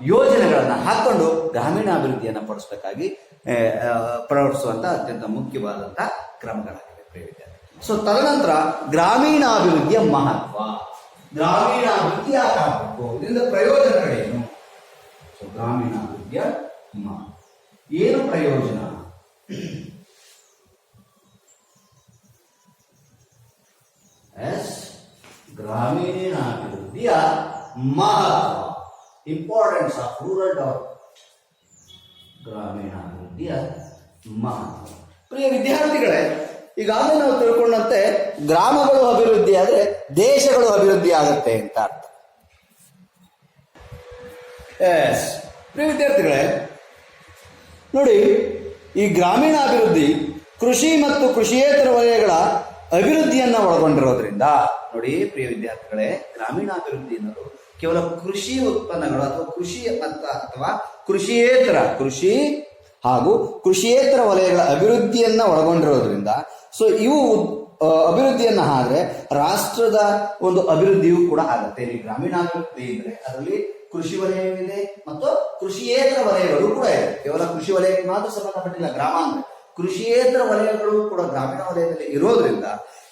ಯೋಜನೆಗಳನ್ನ ಹಾಕೊಂಡು ಗ್ರಾಮೀಣಾಭಿವೃದ್ಧಿಯನ್ನ ಪಡಿಸಬೇಕಾಗಿ ಪ್ರವರ್ತಿಸುವಂತ ಅತ್ಯಂತ ಮುಖ್ಯವಾದಂತಹ ಕ್ರಮಗಳಾಗಿವೆ ಪ್ರಿಯ ವಿದ್ಯಾರ್ಥಿ. ಸೊ ತದನಂತರ ಗ್ರಾಮೀಣಾಭಿವೃದ್ಧಿಯ ಮಹತ್ವ, ಗ್ರಾಮೀಣಾಭಿವೃದ್ಧಿ ಯಾಕಾಗಬೇಕು, ಇದರಿಂದ ಪ್ರಯೋಜನಗಳೇನು? ಸೊ ಗ್ರಾಮೀಣಾಭಿವೃದ್ಧಿಯ ಮಹತ್ವ ಏನು ಪ್ರಯೋಜನ? ಗ್ರಾಮೀಣಾಭಿವೃದ್ಧಿಯ ಮಹತ್ವ, ಇಂಪಾರ್ಟೆನ್ಸ್ ಆಫ್ ರೂರಲ್ ಡೆವಲಪ್ಮೆಂಟ್. ಗ್ರಾಮೀಣಾಭಿವೃದ್ಧಿಯ ಮಹತ್ವ. ಪ್ರಿಯ ವಿದ್ಯಾರ್ಥಿಗಳೇ, ಈಗಾಗಲೇ ನಾವು ತಿಳ್ಕೊಂಡಂತೆ ಗ್ರಾಮಗಳು ಅಭಿವೃದ್ಧಿ ಆದ್ರೆ ದೇಶಗಳು ಅಭಿವೃದ್ಧಿ ಆಗುತ್ತೆ ಅಂತ ಅರ್ಥ. ಪ್ರಿಯ ವಿದ್ಯಾರ್ಥಿಗಳೇ ನೋಡಿ, ಈ ಗ್ರಾಮೀಣಾಭಿವೃದ್ಧಿ ಕೃಷಿ ಮತ್ತು ಕೃಷಿಯೇತರ ವಲಯಗಳ ಅಭಿವೃದ್ಧಿಯನ್ನ ಒಳಗೊಂಡಿರೋದ್ರಿಂದ ನೋಡಿ ಪ್ರಿಯ ವಿದ್ಯಾರ್ಥಿಗಳೇ, ಗ್ರಾಮೀಣಾಭಿವೃದ್ಧಿ ಅನ್ನೋದು ಕೇವಲ ಕೃಷಿ ಉತ್ಪನ್ನಗಳು ಅಥವಾ ಕೃಷಿ ಅಥವಾ ಕೃಷಿ ಹಾಗೂ ಕೃಷಿಯೇತರ ವಲಯಗಳ ಅಭಿವೃದ್ಧಿಯನ್ನ ಒಳಗೊಂಡಿರೋದ್ರಿಂದ ಸೊ ಇವು ಅಭಿವೃದ್ಧಿಯನ್ನ ಆದ್ರೆ ರಾಷ್ಟ್ರದ ಒಂದು ಅಭಿವೃದ್ಧಿಯೂ ಕೂಡ ಆಗುತ್ತೆ. ಇಲ್ಲಿ ಗ್ರಾಮೀಣಾಭಿವೃದ್ಧಿ ಇದ್ರೆ ಅದರಲ್ಲಿ ಕೃಷಿ ವಲಯವಿದೆ ಮತ್ತು ಕೃಷಿಯೇತರ ವಲಯಗಳು ಕೂಡ ಇದೆ. ಕೇವಲ ಕೃಷಿ ವಲಯಕ್ಕೆ ಮಾತ್ರ ಸಂಬಂಧಪಟ್ಟಿಲ್ಲ ಗ್ರಾಮ ಅಂದ್ರೆ, ಕೃಷಿಯೇತರ ವಲಯಗಳು ಕೂಡ ಗ್ರಾಮೀಣ ವಲಯದಲ್ಲಿ ಇರೋದ್ರಿಂದ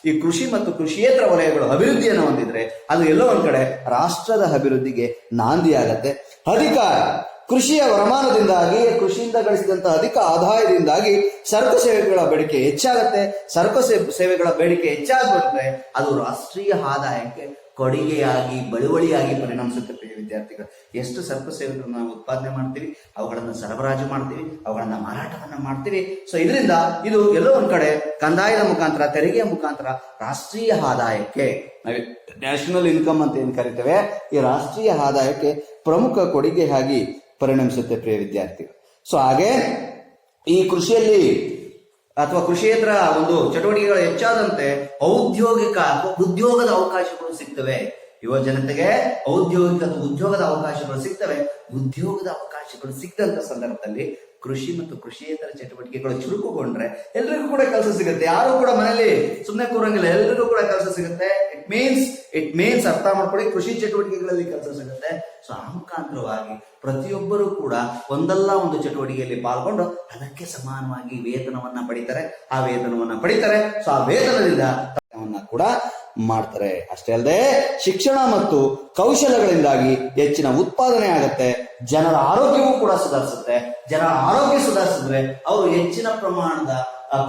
ಈ ಕೃಷಿ ಮತ್ತು ಕೃಷಿಯೇತರ ವಲಯಗಳು ಅಭಿವೃದ್ಧಿಯನ್ನು ಹೊಂದಿದ್ರೆ ಅದು ಎಲ್ಲೋ ಒಂದ್ ಕಡೆ ರಾಷ್ಟ್ರದ ಅಭಿವೃದ್ಧಿಗೆ ನಾಂದಿಯಾಗತ್ತೆ. ಅಧಿಕಾರ, ಕೃಷಿಯ ವರಮಾನದಿಂದಾಗಿ ಕೃಷಿಯಿಂದ ಗಳಿಸಿದಂತಹ ಅಧಿಕ ಆದಾಯದಿಂದಾಗಿ ಸರಕು ಸೇವೆಗಳ ಬೇಡಿಕೆ ಹೆಚ್ಚಾಗತ್ತೆ. ಸರಕು ಸೇವೆಗಳ ಬೇಡಿಕೆ ಹೆಚ್ಚಾಗ್ಬಿಟ್ರೆ ಅದು ರಾಷ್ಟ್ರೀಯ ಆದಾಯಕ್ಕೆ ಕೊಡುಗೆಯಾಗಿ ಬಳುವಳಿಯಾಗಿ ಪರಿಣಮಿಸುತ್ತೆ. ಪ್ರಿಯ ವಿದ್ಯಾರ್ಥಿಗಳು, ಎಷ್ಟು ಸರಕು ಸೇವೆಗಳನ್ನು ನಾವು ಉತ್ಪಾದನೆ ಮಾಡ್ತೀವಿ, ಅವುಗಳನ್ನು ಸರಬರಾಜು ಮಾಡ್ತೀವಿ, ಅವುಗಳನ್ನ ಮಾರಾಟವನ್ನ ಮಾಡ್ತೀವಿ. ಸೊ ಇದರಿಂದ ಇದು ಎಲ್ಲೋ ಒಂದ್ ಕಡೆ ಕಂದಾಯದ ಮುಖಾಂತರ, ತೆರಿಗೆಯ ಮುಖಾಂತರ ರಾಷ್ಟ್ರೀಯ ಆದಾಯಕ್ಕೆ, ನ್ಯಾಷನಲ್ ಇನ್ಕಮ್ ಅಂತ ಏನ್ ಕರಿತೇವೆ, ಈ ರಾಷ್ಟ್ರೀಯ ಆದಾಯಕ್ಕೆ ಪ್ರಮುಖ ಕೊಡುಗೆಯಾಗಿ ಪರಿಣಮಿಸುತ್ತೆ ಪ್ರಿಯ ವಿದ್ಯಾರ್ಥಿಗಳು. ಸೊ ಹಾಗೆ ಈ ಕೃಷಿಯಲ್ಲಿ ಅಥವಾ ಕೃಷಿಯೇತರ ಒಂದು ಚಟುವಟಿಕೆಗಳು ಹೆಚ್ಚಾದಂತೆ ಔದ್ಯೋಗಿಕ ಅಥವಾ ಉದ್ಯೋಗದ ಅವಕಾಶಗಳು ಸಿಗ್ತವೆ. ಯುವ ಜನತೆಗೆ ಉದ್ಯೋಗದ ಅವಕಾಶಗಳು ಸಿಗ್ತವೆ. ಉದ್ಯೋಗದ ಅವಕಾಶಗಳು ಸಿಕ್ಕಂತ ಸಂದರ್ಭದಲ್ಲಿ ಕೃಷಿ ಮತ್ತು ಕೃಷಿಯೇತರ ಚಟುವಟಿಕೆಗಳು ಚುರುಕುಗೊಂಡ್ರೆ ಎಲ್ರಿಗೂ ಕೂಡ ಕೆಲಸ ಸಿಗುತ್ತೆ. ಯಾರು ಕೂಡ ಮನೆಯಲ್ಲಿ ಸುಮ್ಮನೆ ಕೂರಂಗಿಲ್ಲ, ಎಲ್ರಿಗೂ ಕೂಡ ಕೆಲಸ ಸಿಗುತ್ತೆ. ಇಟ್ ಮೀನ್ಸ್ ಅರ್ಥ ಮಾಡ್ಕೊಳ್ಳಿ, ಕೃಷಿ ಚಟುವಟಿಕೆಗಳಲ್ಲಿ ಕೆಲಸ ಸಿಗುತ್ತೆ. ಸೊ ಆ ಮುಖಾಂತರವಾಗಿ ಪ್ರತಿಯೊಬ್ಬರು ಕೂಡ ಒಂದಲ್ಲ ಒಂದು ಚಟುವಟಿಕೆಯಲ್ಲಿ ಪಾಲ್ಗೊಂಡು ಅದಕ್ಕೆ ಸಮಾನವಾಗಿ ವೇತನವನ್ನ ಪಡಿತಾರೆ. ಸೊ ಆ ವೇತನದಿಂದ ಕೂಡ ಮಾಡ್ತಾರೆ. ಅಷ್ಟೇ ಅಲ್ಲದೆ ಶಿಕ್ಷಣ ಮತ್ತು ಕೌಶಲ್ಯಗಳಿಂದಾಗಿ ಹೆಚ್ಚಿನ ಉತ್ಪಾದನೆ ಆಗುತ್ತೆ. ಜನರ ಆರೋಗ್ಯವೂ ಕೂಡ ಸುಧಾರಿಸುತ್ತೆ. ಜನರ ಆರೋಗ್ಯ ಸುಧಾರಿಸಿದ್ರೆ ಅವರು ಹೆಚ್ಚಿನ ಪ್ರಮಾಣದ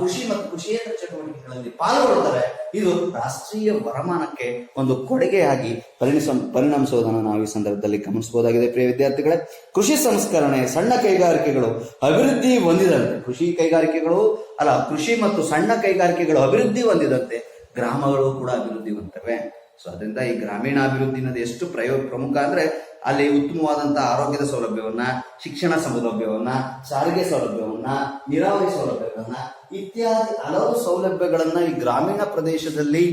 ಕೃಷಿ ಮತ್ತು ಕೃಷಿಯೇತರ ಚಟುವಟಿಕೆಗಳಲ್ಲಿ ಪಾಲ್ಗೊಳ್ಳುತ್ತಾರೆ. ಇದು ರಾಷ್ಟ್ರೀಯ ವರಮಾನಕ್ಕೆ ಒಂದು ಕೊಡುಗೆಯಾಗಿ ಪರಿಣಮಿಸುವುದನ್ನು ನಾವು ಈ ಸಂದರ್ಭದಲ್ಲಿ ಗಮನಿಸಬಹುದಾಗಿದೆ. ಪ್ರಿಯ ವಿದ್ಯಾರ್ಥಿಗಳೇ, ಕೃಷಿ ಸಂಸ್ಕರಣೆ, ಸಣ್ಣ ಕೈಗಾರಿಕೆಗಳು ಅಭಿವೃದ್ಧಿ ಹೊಂದಿದಂತೆ, ಕೃಷಿ ಮತ್ತು ಸಣ್ಣ ಕೈಗಾರಿಕೆಗಳು ಅಭಿವೃದ್ಧಿ ಹೊಂದಿದಂತೆ ಗ್ರಾಮಗಳು ಕೂಡ ಅಭಿವೃದ್ಧಿ ಹೊಂದುತ್ತವೆ. ಸೊ ಅದರಿಂದ ಈ ಗ್ರಾಮೀಣಾಭಿವೃದ್ಧಿ ಅನ್ನೋದು ಎಷ್ಟು ಪ್ರಮುಖ ಅಂದ್ರೆ ಅಲ್ಲಿ ಉತ್ತಮವಾದಂತಹ ಆರೋಗ್ಯದ ಸೌಲಭ್ಯವನ್ನ, ಶಿಕ್ಷಣ ಸೌಲಭ್ಯವನ್ನ, ಸಾರಿಗೆ ಸೌಲಭ್ಯವನ್ನ, ನೀರಾವರಿ ಸೌಲಭ್ಯವನ್ನ ಇತ್ಯಾದಿ ಹಲವು ಸೌಲಭ್ಯಗಳನ್ನ ಈ ಗ್ರಾಮೀಣ ಪ್ರದೇಶದಲ್ಲಿ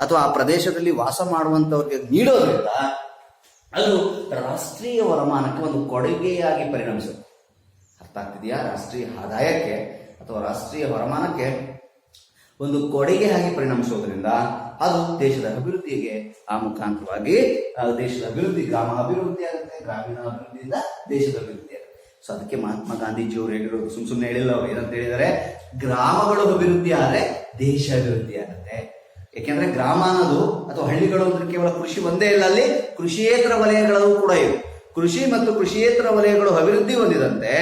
ಅಥವಾ ಆ ಪ್ರದೇಶದಲ್ಲಿ ವಾಸ ಮಾಡುವಂತವ್ರಿಗೆ ನೀಡೋದ್ರಿಂದ ಅದು ರಾಷ್ಟ್ರೀಯ ವರಮಾನಕ್ಕೆ ಒಂದು ಕೊಡುಗೆಯಾಗಿ ಪರಿಣಮಿಸುತ್ತೆ. ಅರ್ಥ ಆಗ್ತಿದೆಯಾ? ರಾಷ್ಟ್ರೀಯ ಆದಾಯಕ್ಕೆ ಅಥವಾ ರಾಷ್ಟ್ರೀಯ ವರಮಾನಕ್ಕೆ ಒಂದು ಕೊಡುಗೆಯಾಗಿ ಪರಿಣಮಿಸೋದ್ರಿಂದ ಅದು ದೇಶದ ಅಭಿವೃದ್ಧಿಗೆ ಆ ಮುಖಾಂತರವಾಗಿ ದೇಶದ ಅಭಿವೃದ್ಧಿ, ಗ್ರಾಮ ಅಭಿವೃದ್ಧಿ ಆಗುತ್ತೆ, ಗ್ರಾಮೀಣ ಅಭಿವೃದ್ಧಿಯಿಂದ ದೇಶದ ಅಭಿವೃದ್ಧಿ ಆಗುತ್ತೆ. ಸೊ ಅದಕ್ಕೆ ಮಹಾತ್ಮ ಗಾಂಧೀಜಿಯವರು ಹೇಳಿರೋದು ಸುಮ್ಮನೆ ಹೇಳಿಲ್ಲ. ಅವ್ರು ಏನಂತ ಹೇಳಿದ್ದಾರೆ? ಗ್ರಾಮಗಳು ಅಭಿವೃದ್ಧಿ ಆದ್ರೆ ದೇಶ ಅಭಿವೃದ್ಧಿ ಆಗುತ್ತೆ. ಯಾಕೆಂದ್ರೆ ಗ್ರಾಮ ಅನ್ನೋದು ಅಥವಾ ಹಳ್ಳಿಗಳು ಅಂದ್ರೆ ಕೇವಲ ಕೃಷಿ ಒಂದೇ ಇಲ್ಲ, ಅಲ್ಲಿ ಕೃಷಿಯೇತರ ವಲಯಗಳು ಕೂಡ ಇವೆ. ಕೃಷಿ ಮತ್ತು ಕೃಷಿಯೇತರ ವಲಯಗಳು ಅಭಿವೃದ್ಧಿ ಹೊಂದಿದಂತೆ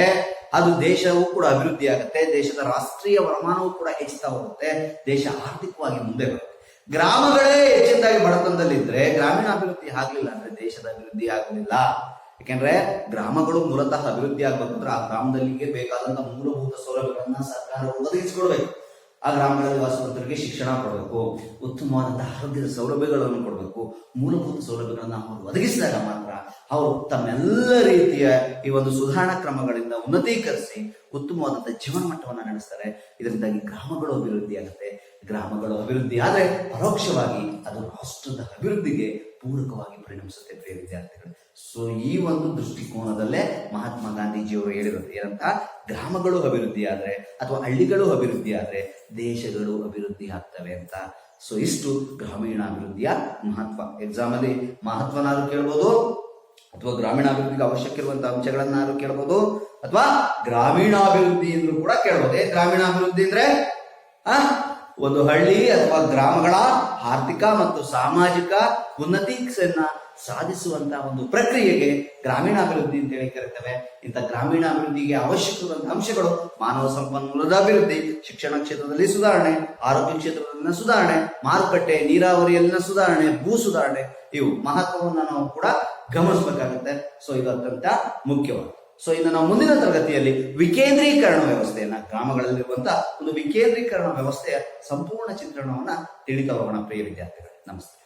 ಅದು ದೇಶವೂ ಕೂಡ ಅಭಿವೃದ್ಧಿ ಆಗುತ್ತೆ. ದೇಶದ ರಾಷ್ಟ್ರೀಯ ವರಮಾನವೂ ಕೂಡ ಹೆಚ್ಚುತ್ತಾ ಹೋಗುತ್ತೆ. ದೇಶ ಆರ್ಥಿಕವಾಗಿ ಮುಂದೆ ಬರುತ್ತೆ. ಗ್ರಾಮಗಳೇ ಹೆಚ್ಚಿನದಾಗಿ ಬಡತನದಲ್ಲಿದ್ರೆ ಗ್ರಾಮೀಣಾಭಿವೃದ್ಧಿ ಆಗ್ಲಿಲ್ಲ ಅಂದ್ರೆ ದೇಶದ ಅಭಿವೃದ್ಧಿ ಆಗಲಿಲ್ಲ. ಯಾಕೆಂದ್ರೆ ಗ್ರಾಮಗಳು ಮೂಲತಃ ಅಭಿವೃದ್ಧಿ ಆಗ್ಬೇಕಂದ್ರೆ ಆ ಗ್ರಾಮದಲ್ಲಿಗೆ ಬೇಕಾದಂತ ಮೂಲಭೂತ ಸೌಲಭ್ಯಗಳನ್ನ ಸರ್ಕಾರ ಒದಗಿಸಿಕೊಡ್ಬೇಕು. ಆ ಗ್ರಾಮಗಳಲ್ಲಿ ವಾಸಿಸುವಂತರಿಗೆ ಶಿಕ್ಷಣ ಕೊಡಬೇಕು, ಉತ್ತಮವಾದಂತಹ ಆರೋಗ್ಯದ ಸೌಲಭ್ಯಗಳನ್ನು ಕೊಡಬೇಕು, ಮೂಲಭೂತ ಸೌಲಭ್ಯಗಳನ್ನ ಅವರು ಒದಗಿಸಿದಾಗ ಮಾತ್ರ ಅವರು ತಮ್ಮೆಲ್ಲ ರೀತಿಯ ಈ ಒಂದು ಸುಧಾರಣಾ ಕ್ರಮಗಳಿಂದ ಉನ್ನತೀಕರಿಸಿ ಉತ್ತಮವಾದಂತಹ ಜೀವನ ಮಟ್ಟವನ್ನ ನಡೆಸ್ತಾರೆ. ಇದರಿಂದಾಗಿ ಗ್ರಾಮಗಳು ಅಭಿವೃದ್ಧಿ ಆಗುತ್ತೆ. ಗ್ರಾಮಗಳು ಅಭಿವೃದ್ಧಿ ಆದ್ರೆ ಪರೋಕ್ಷವಾಗಿ ಅದು ರಾಷ್ಟ್ರದ ಅಭಿವೃದ್ಧಿಗೆ ಪೂರಕವಾಗಿ ಪರಿಣಮಿಸುತ್ತೆ ಪ್ರಿಯ ವಿದ್ಯಾರ್ಥಿಗಳು. ಸೊ ಈ ಒಂದು ದೃಷ್ಟಿಕೋನದಲ್ಲೇ ಮಹಾತ್ಮ ಗಾಂಧೀಜಿಯವರು ಹೇಳಿರೋದು ಏನಂತ, ಗ್ರಾಮಗಳು ಅಭಿವೃದ್ಧಿ ಆದ್ರೆ ಅಥವಾ ಹಳ್ಳಿಗಳು ಅಭಿವೃದ್ಧಿ ಆದ್ರೆ ದೇಶಗಳು ಅಭಿವೃದ್ಧಿ ಆಗ್ತವೆ ಅಂತ. ಸೊ ಇಷ್ಟು ಗ್ರಾಮೀಣಾಭಿವೃದ್ಧಿಯ ಮಹತ್ವ. ಎಕ್ಸಾಮ್ ಅಲ್ಲಿ ಮಹತ್ವನಾದ್ರು ಕೇಳ್ಬೋದು, ಅಥವಾ ಗ್ರಾಮೀಣಾಭಿವೃದ್ಧಿಗೆ ಅವಶ್ಯಕ ಇರುವಂತಹ ಅಂಶಗಳನ್ನಾದ್ರು ಕೇಳ್ಬೋದು, ಅಥವಾ ಗ್ರಾಮೀಣಾಭಿವೃದ್ಧಿ ಎಂದು ಕೂಡ ಕೇಳ್ಬೋದು. ಗ್ರಾಮೀಣಾಭಿವೃದ್ಧಿ ಅಂದ್ರೆ ಒಂದು ಹಳ್ಳಿ ಅಥವಾ ಗ್ರಾಮಗಳ ಆರ್ಥಿಕ ಮತ್ತು ಸಾಮಾಜಿಕ ಉನ್ನತಿಯನ್ನ ಸಾಧಿಸುವಂತಹ ಒಂದು ಪ್ರಕ್ರಿಯೆಗೆ ಗ್ರಾಮೀಣಾಭಿವೃದ್ಧಿ ಅಂತ ಹೇಳಿ ಕರೀತೇವೆ. ಇಂಥ ಗ್ರಾಮೀಣಾಭಿವೃದ್ಧಿಗೆ ಅವಶ್ಯಕವಾದಂತಹ ಅಂಶಗಳು ಮಾನವ ಸಂಪನ್ಮೂಲದ ಅಭಿವೃದ್ಧಿ, ಶಿಕ್ಷಣ ಕ್ಷೇತ್ರದಲ್ಲಿ ಸುಧಾರಣೆ, ಆರೋಗ್ಯ ಕ್ಷೇತ್ರದಲ್ಲಿನ ಸುಧಾರಣೆ, ಮಾರುಕಟ್ಟೆ ನೀರಾವರಿಯಲ್ಲಿನ ಸುಧಾರಣೆ, ಭೂ ಸುಧಾರಣೆ, ಇವು ಮಹತ್ವವನ್ನು ನಾವು ಕೂಡ ಗಮನಿಸಬೇಕಾಗುತ್ತೆ. ಸೊ ಇದು ಅತ್ಯಂತ ಮುಖ್ಯವಾದ. ಸೊ ಇನ್ನು ನಾವು ಮುಂದಿನ ತರಗತಿಯಲ್ಲಿ ವಿಕೇಂದ್ರೀಕರಣ ವ್ಯವಸ್ಥೆಯನ್ನ, ಗ್ರಾಮಗಳಲ್ಲಿರುವಂತಹ ಒಂದು ವಿಕೇಂದ್ರೀಕರಣ ವ್ಯವಸ್ಥೆಯ ಸಂಪೂರ್ಣ ಚಿತ್ರಣವನ್ನ ತಿಳಿತಾ ಹೋಗೋಣ ಪ್ರಿಯ ವಿದ್ಯಾರ್ಥಿಗಳು. ನಮಸ್ತೆ.